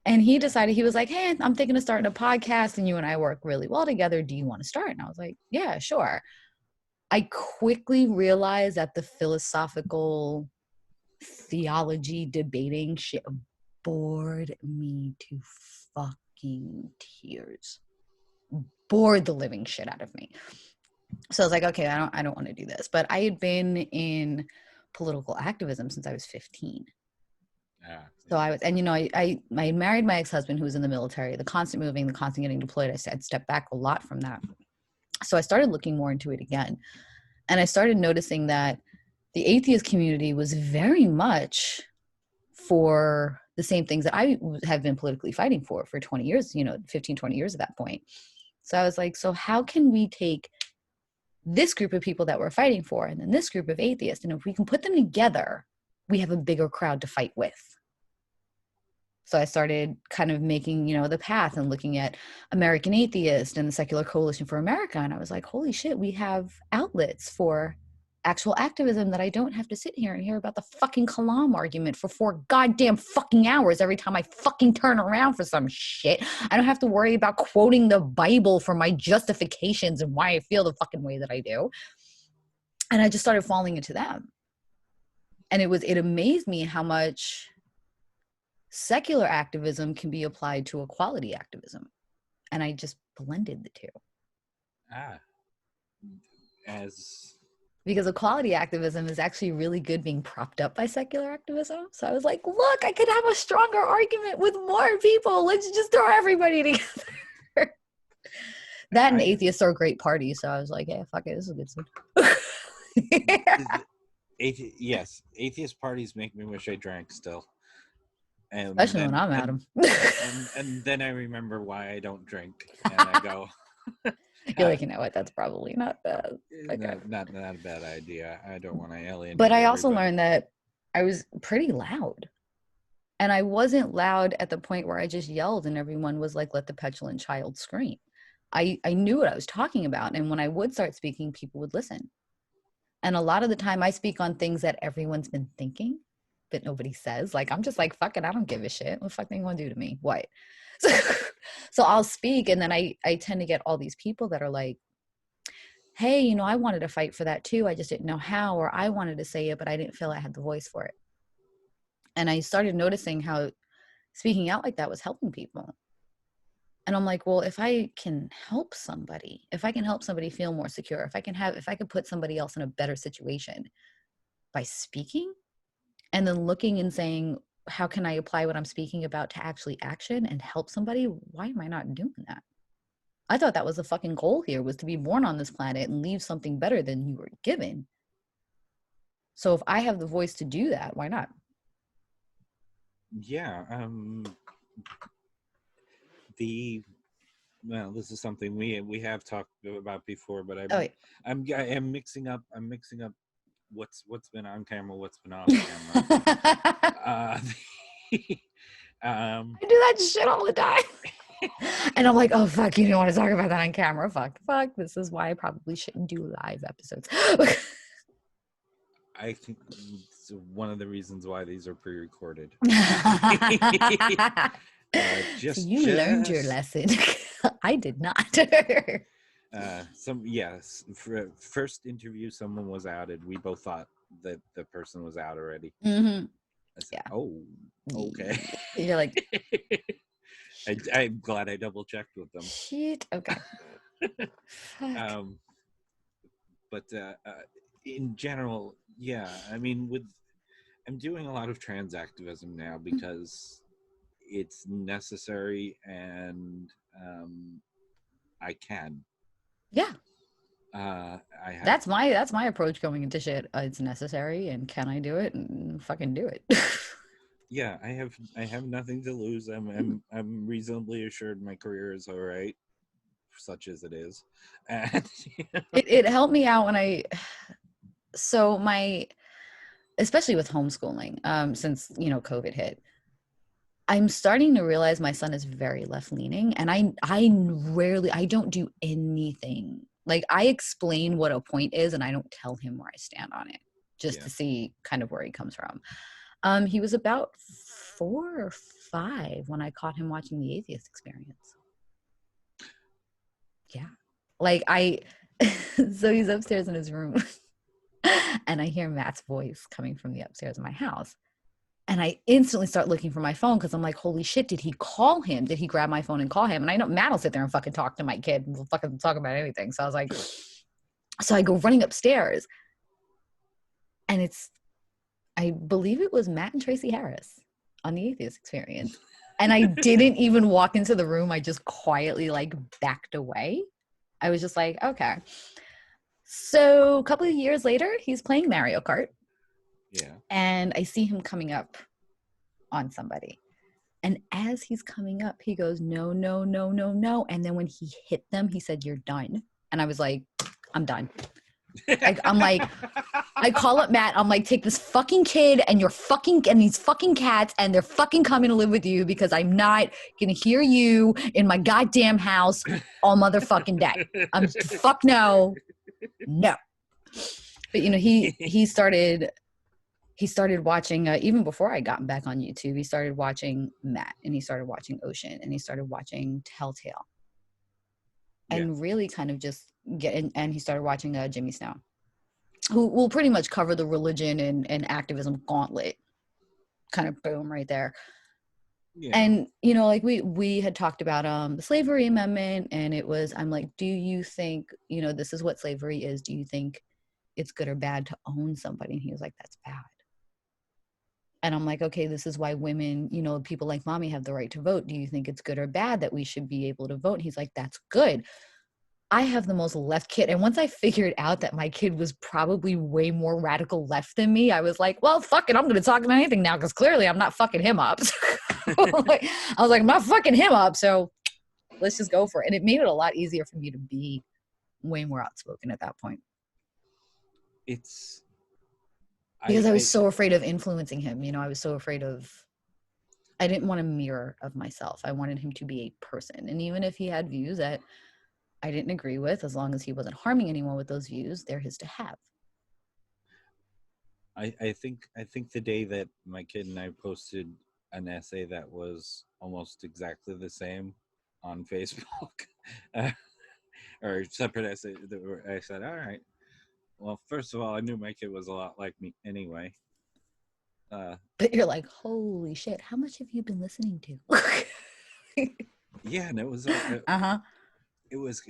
And he decided, he was like, hey, I'm thinking of starting a podcast, and you and I work really well together. Do you want to start? And I was like, yeah, sure. I quickly realized that the philosophical theology debating shit bored me to fucking tears. Bored the living shit out of me. So I was like, okay, I don't want to do this. But I had been in political activism since I was 15. So I was, and you know, I married my ex-husband who was in the military. The constant moving, the constant getting deployed, I stepped back a lot from that. So I started looking more into it again. And I started noticing that the atheist community was very much for the same things that I have been politically fighting for 20 years, 15, 20 years at that point. So I was like, so how can we take this group of people that we're fighting for and then this group of atheists, and if we can put them together, we have a bigger crowd to fight with. So I started kind of making, the path and looking at American Atheist and the Secular Coalition for America. And I was like, holy shit, we have outlets for actual activism that I don't have to sit here and hear about the fucking Kalam argument for 4 goddamn fucking hours every time I fucking turn around for some shit. I don't have to worry about quoting the Bible for my justifications and why I feel the fucking way that I do. And I just started falling into them. And it amazed me how much secular activism can be applied to equality activism. And I just blended the two. Because equality activism is actually really good being propped up by secular activism. So I was like, look, I could have a stronger argument with more people. Let's just throw everybody together. That and atheists are a great party. So I was like, yeah, fuck it, this is a good stuff. Yes, atheist parties make me wish I drank still. Especially when I'm at them. And then I remember why I don't drink. And I go... You're like, you know what? That's probably not bad. Okay. Not a bad idea. I don't want to alienate. But I also learned that I was pretty loud. And I wasn't loud at the point where I just yelled and everyone was like, let the petulant child scream. I knew what I was talking about. And when I would start speaking, people would listen. And a lot of the time I speak on things that everyone's been thinking, but nobody says. Like, I'm just like, fuck it, I don't give a shit. What the fuck they gonna do to me? What? So I'll speak, and then I tend to get all these people that are like, hey, I wanted to fight for that too. I just didn't know how, or I wanted to say it, but I didn't feel I had the voice for it. And I started noticing how speaking out like that was helping people. And I'm like, well, if I can help somebody, feel more secure, if I could put somebody else in a better situation by speaking and then looking and saying, how can I apply what I'm speaking about to actually action and help somebody? Why am I not doing that? I thought that was the fucking goal here, was to be born on this planet and leave something better than you were given. So if I have the voice to do that, why not? Yeah. This is something we have talked about before, but I'm mixing up what's been on camera, what's been off camera. I do that shit all the time. And I'm like, oh fuck, you don't want to talk about that on camera. Fuck. This is why I probably shouldn't do live episodes. I think it's one of the reasons why these are pre-recorded. So you learned your lesson. I did not. First interview, someone was outed. We both thought that the person was out already. Mm-hmm. I said, oh, okay. You're like, I'm glad I double checked with them. Shit. Okay. But in general, yeah. I mean, I'm doing a lot of trans activism now because it's necessary and I can. Yeah. That's my approach going into shit. It's necessary, and can I do it? And fucking do it. Yeah, I have nothing to lose. I'm reasonably assured my career is all right, such as it is. And it helped me out when especially with homeschooling, since COVID hit. I'm starting to realize my son is very left-leaning, and I don't do anything. Like, I explain what a point is, and I don't tell him where I stand on it, just to see kind of where he comes from. He was about 4 or 5 when I caught him watching The Atheist Experience. Yeah. Like, so he's upstairs in his room, and I hear Matt's voice coming from the upstairs of my house. And I instantly start looking for my phone because I'm like, holy shit, did he call him? Did he grab my phone and call him? And I know Matt will sit there and fucking talk to my kid and we'll fucking talk about anything. So I was like, so I go running upstairs. And I believe it was Matt and Tracy Harris on The Atheist Experience. And I didn't even walk into the room. I just quietly backed away. I was just like, okay. So a couple of years later, he's playing Mario Kart. Yeah. And I see him coming up on somebody. And as he's coming up, he goes, no, no, no, no, no. And then when he hit them, he said, you're done. And I was like, I'm done. I'm like, I call up Matt. I'm like, take this fucking kid and these fucking cats, and they're fucking coming to live with you, because I'm not gonna hear you in my goddamn house all motherfucking day. Fuck no. But he started watching, even before I got back on YouTube, he started watching Matt, and he started watching Ocean, and he started watching Telltale. And really kind of just and he started watching Jimmy Snow, who will pretty much cover the religion and activism gauntlet, kind of boom right there. Yeah. And, like we had talked about the slavery amendment, and I'm like, do you think, this is what slavery is. Do you think it's good or bad to own somebody? And he was like, that's bad. And I'm like, okay, this is why women, people like mommy have the right to vote. Do you think it's good or bad that we should be able to vote? And he's like, that's good. I have the most left kid. And once I figured out that my kid was probably way more radical left than me, I was like, well, fuck it. I'm going to talk about anything now, because clearly I'm not fucking him up. I was like, I'm not fucking him up. So let's just go for it. And it made it a lot easier for me to be way more outspoken at that point. Because I was so afraid of influencing him. I was so afraid I didn't want a mirror of myself. I wanted him to be a person. And even if he had views that I didn't agree with, as long as he wasn't harming anyone with those views, they're his to have. I think the day that my kid and I posted an essay that was almost exactly the same on Facebook, or separate essay, I said, all right, well, first of all, I knew my kid was a lot like me anyway. But you're like, holy shit, how much have you been listening to? Yeah, and it was it was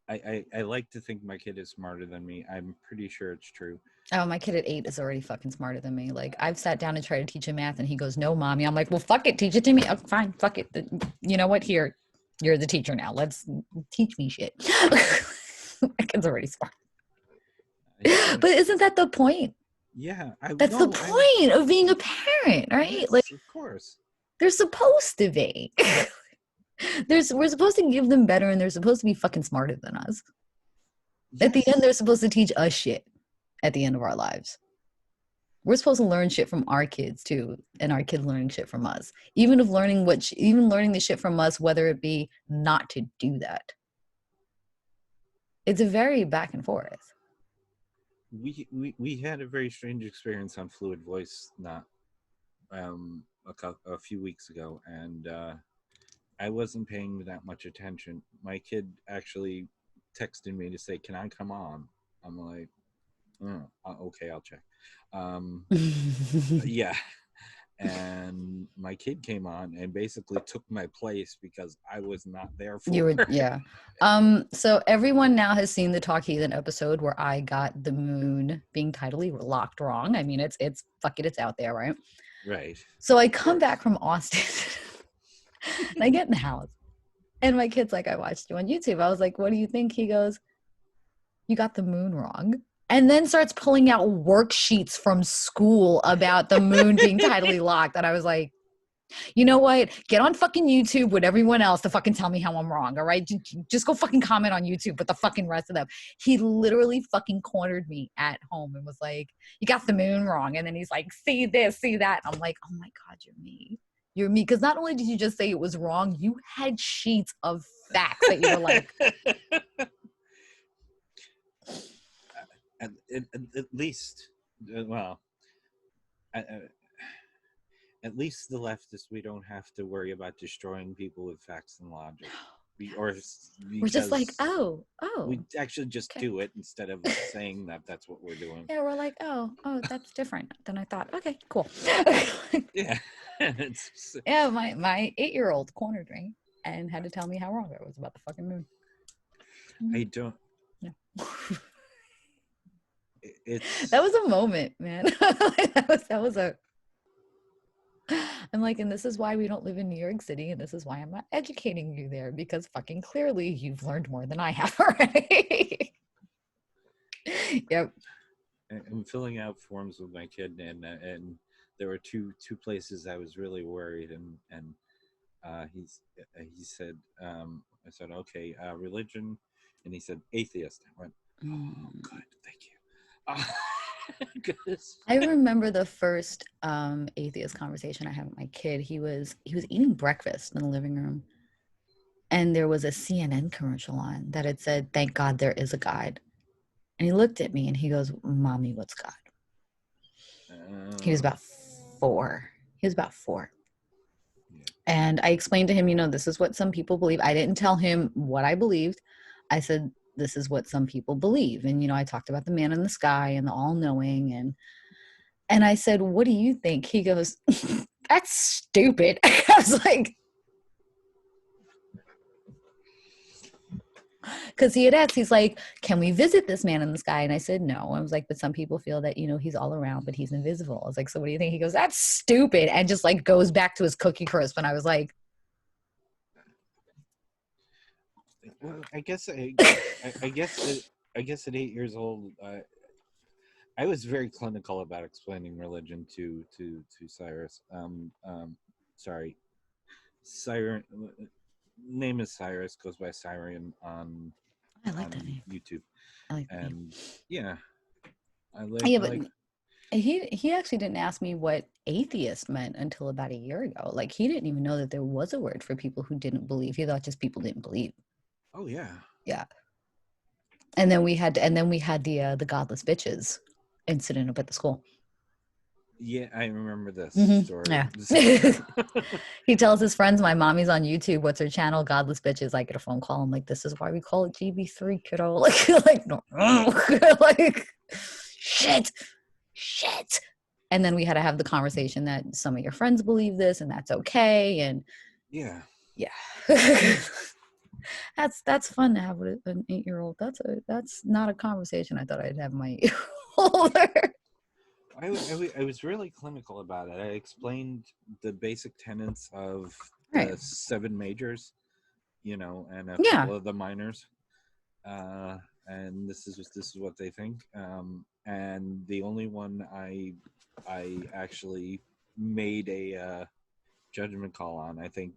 I like to think my kid is smarter than me. I'm pretty sure it's true. Oh, my kid at 8 is already fucking smarter than me. Like, I've sat down and tried to teach him math, and he goes, no, mommy. I'm like, well, fuck it, teach it to me. Oh, fine, fuck it. You know what? Here, you're the teacher now. Let's teach me shit. My kid's already smart. But isn't that the point? Yeah. That's the point of being a parent, right? Yes, like, of course. They're supposed to be. We're supposed to give them better, and they're supposed to be fucking smarter than us. Yes. At the end, they're supposed to teach us shit at the end of our lives. We're supposed to learn shit from our kids too, and our kids learning shit from us. Even learning the shit from us, whether it be not to do that. It's a very back and forth. We had a very strange experience on Fluid Voice not a few weeks ago, and I wasn't paying that much attention. My kid actually texted me to say, can I come on? I'm like, okay, I'll check. Yeah. And my kid came on and basically took my place because I was not there for her. Yeah. So everyone now has seen the Talk Heathen episode where I got the moon being tidally locked wrong. I mean, it's fuck it, it's out there, right? Right. So I come back from Austin and I get in the house, and my kid's like, I watched you on YouTube. I was like, what do you think? He goes, you got the moon wrong. And then starts pulling out worksheets from school about the moon being tidally locked. And I was like, you know what? Get on fucking YouTube with everyone else to fucking tell me how I'm wrong, all right? Just go fucking comment on YouTube with the fucking rest of them. He literally fucking cornered me at home and was like, you got the moon wrong. And then he's like, see this, see that. And I'm like, oh my God, you're me. You're me. Because not only did you just say it was wrong, you had sheets of facts that you were like... At least, well, at least the leftists, we don't have to worry about destroying people with facts and logic. We're just like, oh. We actually just do it instead of saying that that's what we're doing. Yeah, we're like, oh, that's different than I thought. Okay, cool. Yeah. Yeah, my 8-year-old cornered me and had to tell me how wrong I was about the fucking moon. I don't. Yeah. That was a moment, man. that was a... I'm like, and this is why we don't live in New York City, and this is why I'm not educating you there, because fucking clearly you've learned more than I have already. Yep. I'm filling out forms with my kid, and there were two places I was really worried, and he said, I said, okay, religion, and he said atheist. I went, oh, good, thank you. I remember the first atheist conversation I had with my kid. He was eating breakfast in the living room, and there was a CNN commercial on that had said, "Thank God there is a God." And he looked at me and he goes, "Mommy, what's God?" He was about 4. He was about 4. Yeah. And I explained to him, this is what some people believe. I didn't tell him what I believed. I said, this is what some people believe. And, I talked about the man in the sky and the all-knowing. And I said, what do you think? He goes, that's stupid. I was like, because he had asked, he's like, can we visit this man in the sky? And I said, no. I was like, but some people feel that, he's all around, but he's invisible. I was like, so what do you think? He goes, that's stupid. And just like goes back to his Cookie Crisp. And I was like, well, I guess at 8 years old, I was very clinical about explaining religion to Cyrus. Sorry, Siren. Name is Cyrus, goes by Siren on YouTube. I like that name. Yeah, he actually didn't ask me what atheist meant until about a year ago. Like, he didn't even know that there was a word for people who didn't believe. He thought just people didn't believe. Oh yeah. Yeah. And then we had the godless bitches incident up at the school. Yeah, I remember this story. Yeah. He tells his friends, my mommy's on YouTube. What's her channel? Godless Bitches. I get a phone call. I'm like, this is why we call it GB3, kiddo. Like no. Like, shit. And then we had to have the conversation that some of your friends believe this and that's okay. And yeah. That's fun to have with an 8-year-old. That's not a conversation I thought I'd have my 8-year-old. I was really clinical about it. I explained the basic tenets of the 7 majors, and a couple of the minors, and this is what they think. And the only one I actually made a judgment call on, I think,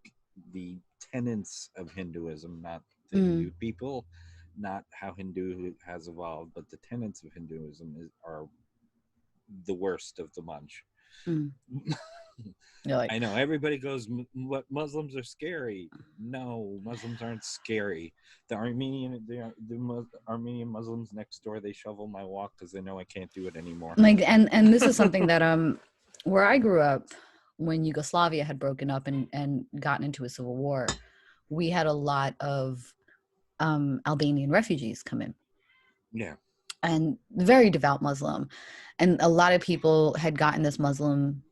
the tenets of Hinduism, not the Hindu people, not how Hindu has evolved, but the tenets of Hinduism are the worst of the bunch. Like, I know everybody goes, Muslims are scary. No, Muslims aren't scary. The Armenian Muslims next door, they shovel my walk because they know I can't do it anymore. Like, and this is something that where I grew up, when Yugoslavia had broken up and gotten into a civil war, we had a lot of Albanian refugees come in. Yeah. And very devout Muslim. And a lot of people had gotten this Muslims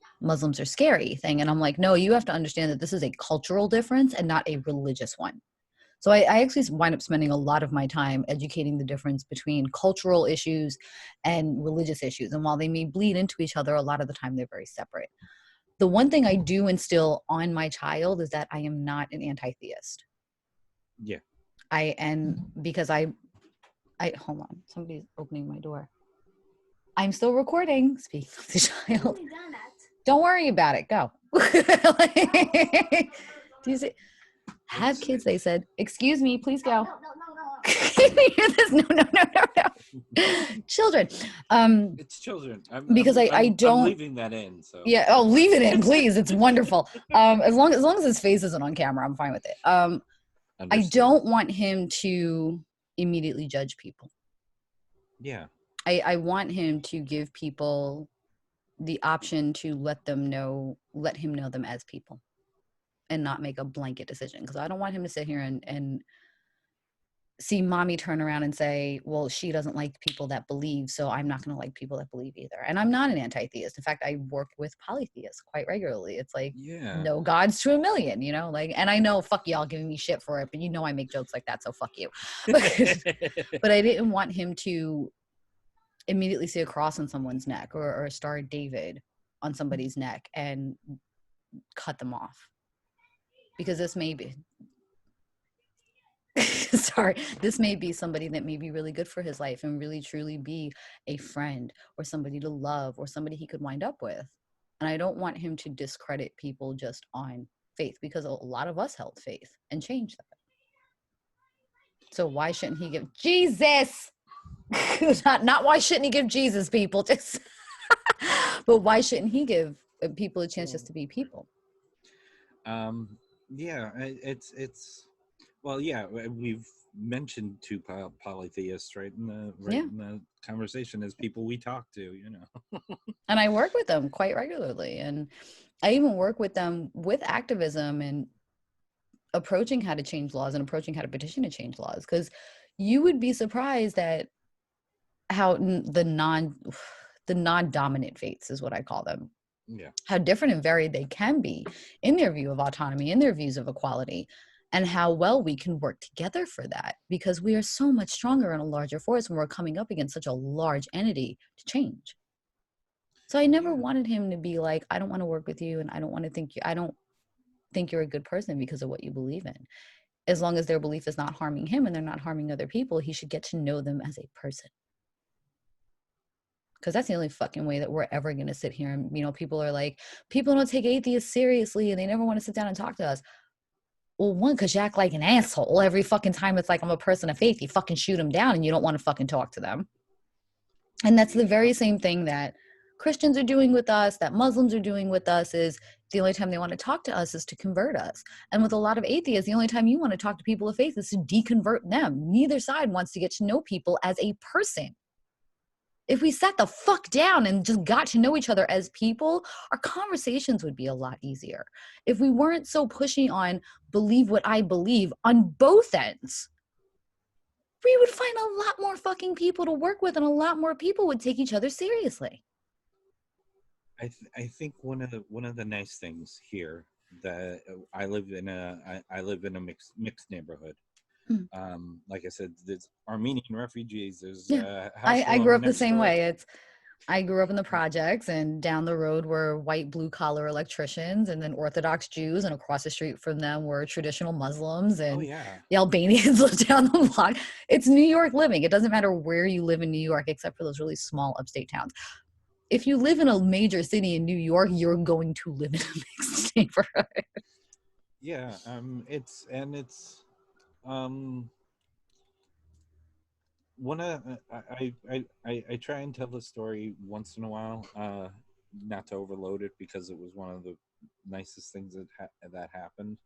are scary thing. And I'm like, no, you have to understand that this is a cultural difference and not a religious one. So I actually wind up spending a lot of my time educating the difference between cultural issues and religious issues. And while they may bleed into each other, a lot of the time they're very separate. The one thing I do instill on my child is that I am not an anti-theist. Yeah. Because I hold on, somebody's opening my door. I'm still recording. Speaking of the child. Don't worry about it. Go. Do you see? Have kids, they said. Excuse me, please go. No. Can you hear this? No. Children. It's children. I don't. I'm leaving that in. So. Yeah. Oh, leave it in, please. It's wonderful. As long as his face isn't on camera, I'm fine with it. I don't want him to immediately judge people. Yeah. I want him to give people the option to let him know them as people and not make a blanket decision. Because I don't want him to sit here and see mommy turn around and say, well, she doesn't like people that believe, so I'm not going to like people that believe either. And I'm not an anti-theist. In fact, I work with polytheists quite regularly. It's like, no gods to a million, and I know, fuck y'all giving me shit for it, but I make jokes like that, so fuck you. But I didn't want him to immediately see a cross on someone's neck or a Star of David on somebody's neck and cut them off. Because this may be this may be somebody that may be really good for his life and really truly be a friend or somebody to love or somebody he could wind up with. And I don't want him to discredit people just on faith, because a lot of us held faith and changed that. So why shouldn't he give Jesus? not why shouldn't he give Jesus, people? Just but why shouldn't he give people a chance just to be people? Yeah, it's well, yeah, we've mentioned two polytheists right in the conversation as people we talk to, you know. And I work with them quite regularly, and I even work with them with activism and approaching how to change laws and approaching how to petition to change laws, because you would be surprised at how the non-dominant faiths is what I call them. Yeah. How different and varied they can be in their view of autonomy, in their views of equality, and how well we can work together for that, because we are so much stronger in a larger force when we're coming up against such a large entity to change. So I never wanted him to be like, I don't want to work with you, and I don't think you're a good person because of what you believe in. As long as their belief is not harming him and they're not harming other people, he should get to know them as a person. Because that's the only fucking way that we're ever going to sit here and, you know, people are like, people don't take atheists seriously and they never want to sit down and talk to us. Well, one, because you act like an asshole every fucking time it's like, I'm a person of faith, you fucking shoot them down and you don't want to fucking talk to them. And that's the very same thing that Christians are doing with us, that Muslims are doing with us, is the only time they want to talk to us is to convert us. And with a lot of atheists, the only time you want to talk to people of faith is to deconvert them. Neither side wants to get to know people as a person. If we sat the fuck down and just got to know each other as people, our conversations would be a lot easier. If we weren't so pushy on believe what I believe on both ends, we would find a lot more fucking people to work with, and a lot more people would take each other seriously. I think one of the nice things here, that I live in a mixed neighborhood. Like I said, there's Armenian refugees. There's I grew up the same way. I grew up in the projects, and down the road were white blue collar electricians, and then Orthodox Jews, and across the street from them were traditional Muslims, and the Albanians lived down the block. It's New York living. It doesn't matter where you live in New York, except for those really small upstate towns. If you live in a major city in New York, you're going to live in a mixed neighborhood. Yeah, one of I try and tell the story once in a while, not to overload it, because it was one of the nicest things that happened.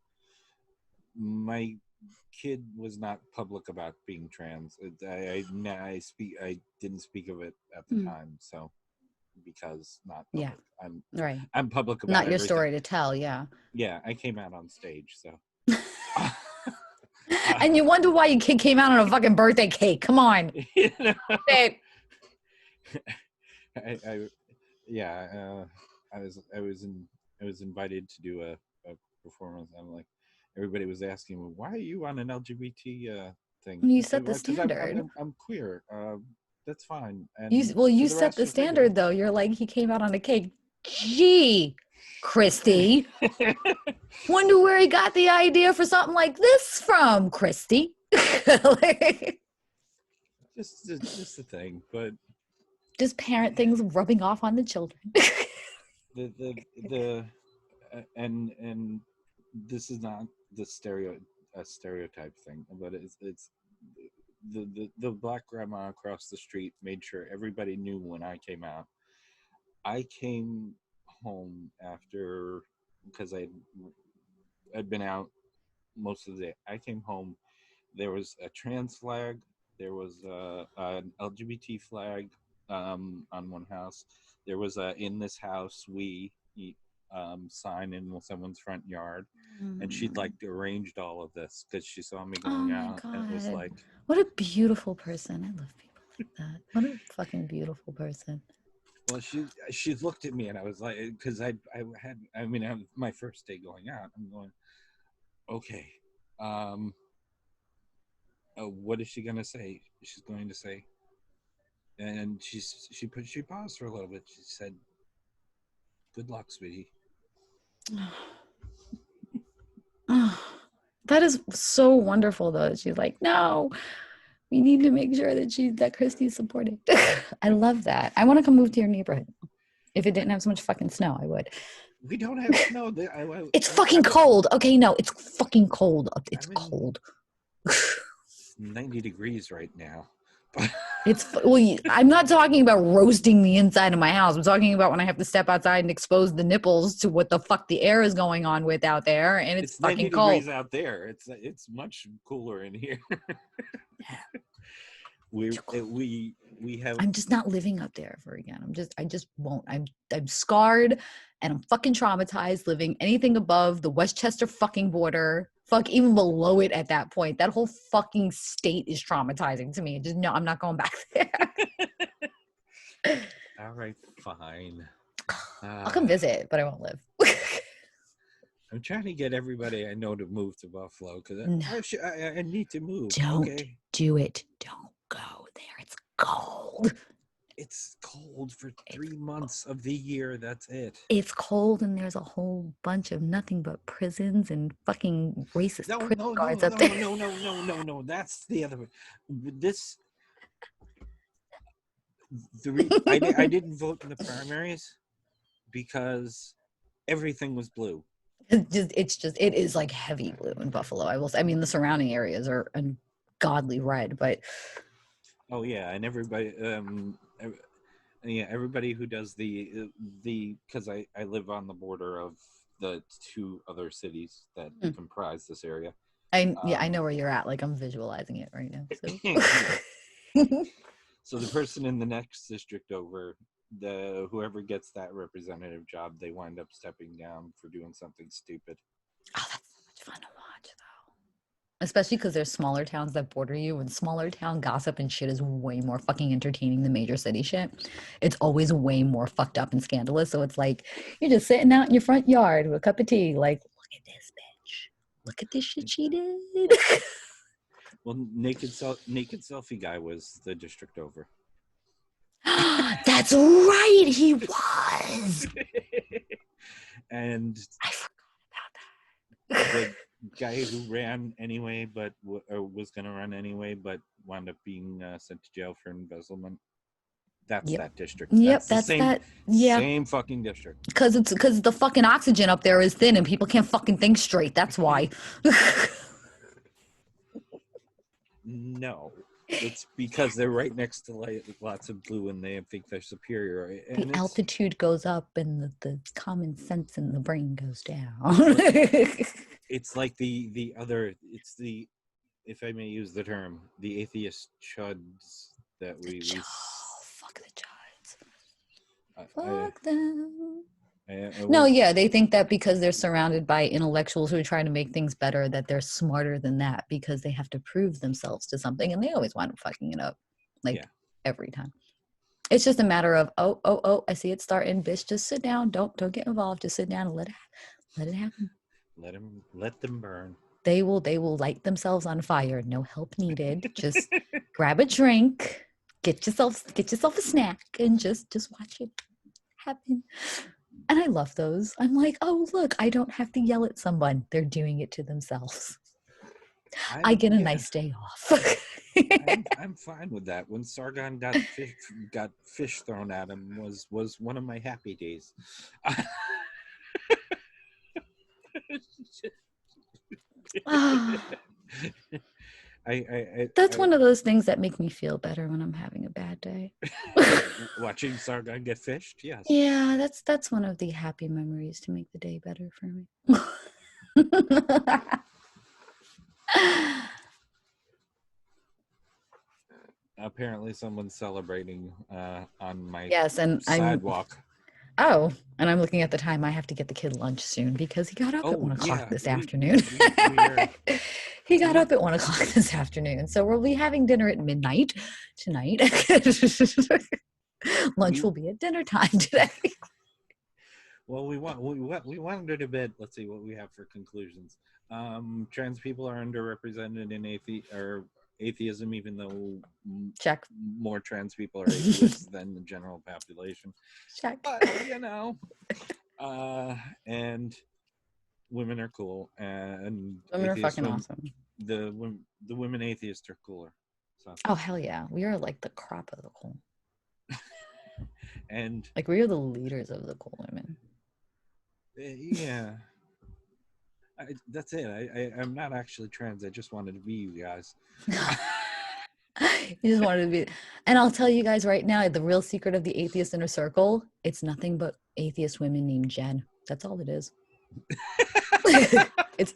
My kid was not public about being trans. I didn't speak of it at the time, so because not public. I'm public about not your everything. Story to tell. Yeah I came out on stage, so and you wonder why your kid came out on a fucking birthday cake. Come on. You know? Babe. I was invited to do a performance. I'm like, everybody was asking me, why are you on an LGBT thing? You set the standard. I'm queer. That's fine. And you set the standard, though. You're like, he came out on a cake. Gee, Christy. Wonder where he got the idea for something like this from, Christy. just the thing, but just parent things rubbing off on the children. And this is not the stereotype thing, but it's the black grandma across the street made sure everybody knew when I came out. I came home after, because I'd been out most of the day. I came home. There was a trans flag. There was an LGBT flag on one house. There was a "In this house we" sign in someone's front yard, and she'd like arranged all of this because she saw me going out. God. And it was like, what a beautiful person. I love people like that. What a fucking beautiful person. Well, she looked at me, and I was like, because my first day going out, I'm going, okay, what is she gonna say? She's going to say, and she paused for a little bit. She said, "Good luck, sweetie." That is so wonderful, though. She's like, no, we need to make sure that Christy's supported. I love that. I want to come move to your neighborhood. If it didn't have so much fucking snow, I would. We don't have snow. It's fucking cold. Okay, no, it's fucking cold. It's cold. 90 degrees right now. I'm not talking about roasting the inside of my house. I'm talking about when I have to step outside and expose the nipples to what the fuck the air is going on with out there, and it's fucking 90 cold. degrees out there. It's much cooler in here. we have. I'm just not living up there ever again. I just won't. I'm scarred, and I'm fucking traumatized living anything above the Westchester fucking border. Fuck, even below it at that point. That whole fucking state is traumatizing to me. Just no, I'm not going back there. All right, fine. I'll come visit, but I won't live. I'm trying to get everybody I know to move to Buffalo because I need to move. Don't do it. Don't go there. It's cold. It's cold for 3 months of the year. That's it. It's cold, and there's a whole bunch of nothing but prisons and fucking racist prison guards up there. No. That's the other one. I didn't vote in the primaries because everything was blue. It is like heavy blue in Buffalo. I mean, the surrounding areas are ungodly red, but. Oh yeah, and everybody. Everybody who does the because I live on the border of the 2 other cities that comprise this area. I know where you're at. Like, I'm visualizing it right now. So the person in the next district over, whoever gets that representative job, they wind up stepping down for doing something stupid. Oh, that's so much fun to watch, though. Especially because there's smaller towns that border you, and smaller town gossip and shit is way more fucking entertaining than major city shit. It's always way more fucked up and scandalous. So it's like you're just sitting out in your front yard with a cup of tea, like, look at this bitch. Look at this shit she did. Well, naked selfie guy was the district over. That's right, he was. And I forgot about that. The guy who ran anyway, but was going to run anyway, but wound up being sent to jail for embezzlement. That's that district. Yep, that's that. Yeah, same fucking district. Because the fucking oxygen up there is thin, and people can't fucking think straight. That's why. No, it's because they're right next to lots of blue, and they think they're superior. And the altitude goes up, and the common sense in the brain goes down. It's like the other. It's the, if I may use the term, the atheist chuds that we. Fuck the chuds. Fuck them. They think that because they're surrounded by intellectuals who are trying to make things better, that they're smarter than that because they have to prove themselves to something, and they always wind up fucking it up, every time. It's just a matter of oh, I see it starting, bitch. Just sit down. Don't get involved. Just sit down and let it happen. Let them burn. They will light themselves on fire. No help needed. Just grab a drink, get yourself a snack, and just watch it happen. And I love those. I'm like, oh, look, I don't have to yell at someone. They're doing it to themselves. I get a nice day off. I'm fine with that. When Sargon got fish thrown at him was one of my happy days. That's one of those things that make me feel better when I'm having a bad day. Watching Sargon get fished, yes. Yeah, that's one of the happy memories to make the day better for me. Apparently someone's celebrating on my sidewalk. And I'm looking at the time. I have to get the kid lunch soon because he got up at 1 o'clock this afternoon. He got up at 1 o'clock this afternoon. So we'll be having dinner at midnight tonight. Lunch will be at dinner time today. Well, we wanted it a bit. Let's see what we have for conclusions. Trans people are underrepresented in atheism, even though more trans people are atheists than the general population. But, and women are cool, and women are fucking awesome. The women atheists are cooler. So. Oh hell yeah, we are like the crop of the cool. And like, we are the leaders of the cool women. Yeah. That's it. I'm not actually trans. I just wanted to be you guys. You just wanted to be. And I'll tell you guys right now, the real secret of the atheist inner circle, it's nothing but atheist women named Jen. That's all it is. it's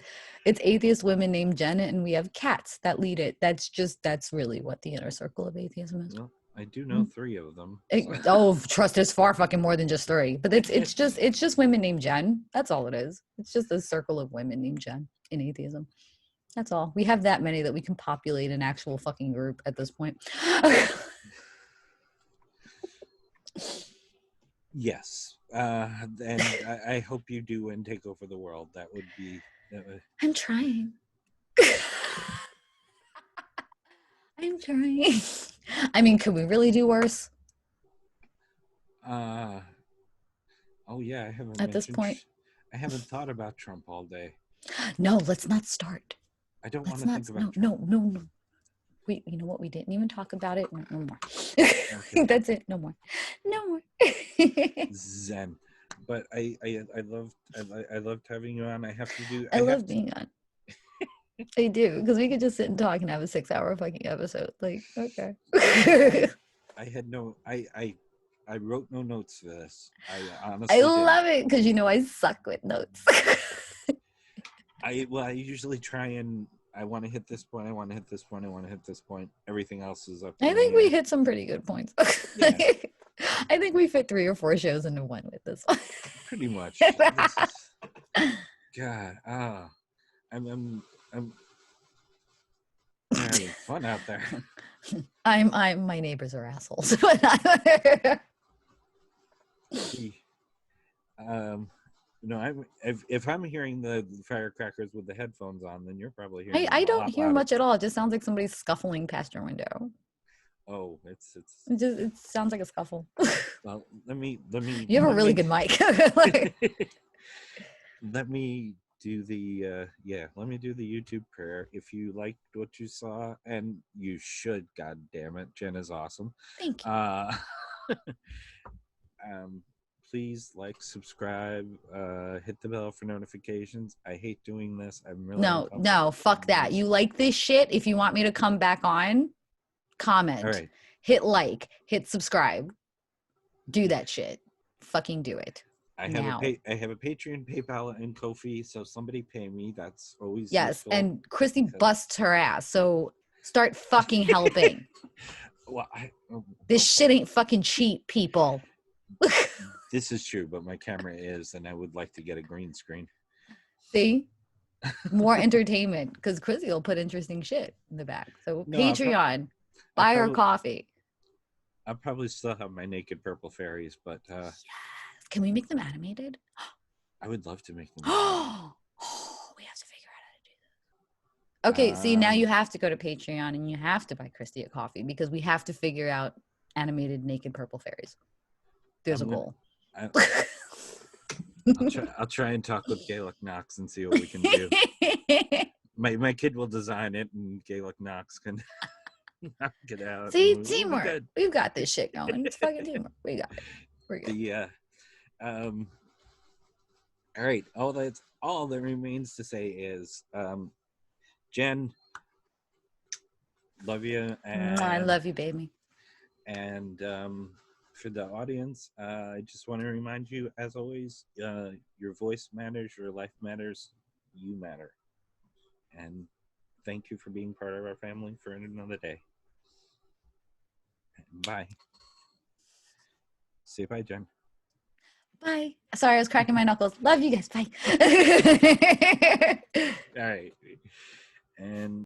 atheist women named Jen, and we have cats that lead it. That's really what the inner circle of atheism is. Well, I do know 3 of them. Oh, trust, it's far fucking more than just 3. But it's just women named Jen. That's all it is. It's just a circle of women named Jen in atheism. That's all. We have that many that we can populate an actual fucking group at this point. Yes. And I hope you do and take over the world. That would be... I'm trying. I'm trying. I mean, could we really do worse? Oh yeah, I haven't. At this point, I haven't thought about Trump all day. No, let's not start. I don't want to think about Trump. No. Wait, you know what? We didn't even talk about it. No more. Okay. That's it. No more. Zen. But I loved having you on. I love being on. I do, because we could just sit and talk and have a 6-hour fucking episode. Like, okay. I wrote no notes for this. I honestly love it, because I suck with notes. I usually try and I want to hit this point. I want to hit this point. I want to hit this point. Everything else is up to I think we hit some pretty good points. Yeah. I think we fit 3 or 4 shows into one with this one. Pretty much. God, I'm having fun out there. My neighbors are assholes. If I'm hearing the firecrackers with the headphones on, then you're probably hearing. I don't hear much at all. It just sounds like somebody's scuffling past your window. Oh, it sounds like a scuffle. Well, let me. You have a really good mic. Let me do the let me do the YouTube prayer. If you liked what you saw, and you should, god damn it, Jen is awesome. Thank you. Please like, subscribe, hit the bell for notifications. I hate doing this. I'm really no, fuck that. You like this shit? If you want me to come back on, comment. All right. Hit like, hit subscribe. Do that shit. Fucking do it. I have a Patreon, PayPal, and Ko-fi, so somebody pay me. That's always useful. And Christy busts her ass, so start fucking helping. Well, this shit ain't fucking cheap, people. This is true, but my camera is, and I would like to get a green screen. See? More entertainment, because Chrissy will put interesting shit in the back. So Patreon, buy her coffee. I'll probably still have my naked purple fairies, but yes. Can we make them animated? I would love to make them. Oh, we have to figure out how to do this. Okay, see, now you have to go to Patreon and you have to buy Christy a coffee, because we have to figure out animated naked purple fairies. There's a goal. I'll try and talk with Gaelic Knox and see what we can do. My kid will design it, and Gaelic Knox can knock it out. See, teamwork. We've got this shit going. It's fucking teamwork. We got it. We're good. Yeah. All right. All that remains to say is, Jen, love you. And I love you, baby. And for the audience, I just want to remind you, as always, your voice matters, your life matters, you matter. And thank you for being part of our family for another day. Bye. Say bye, Jen. Bye. Sorry, I was cracking my knuckles. Love you guys. Bye. All right. And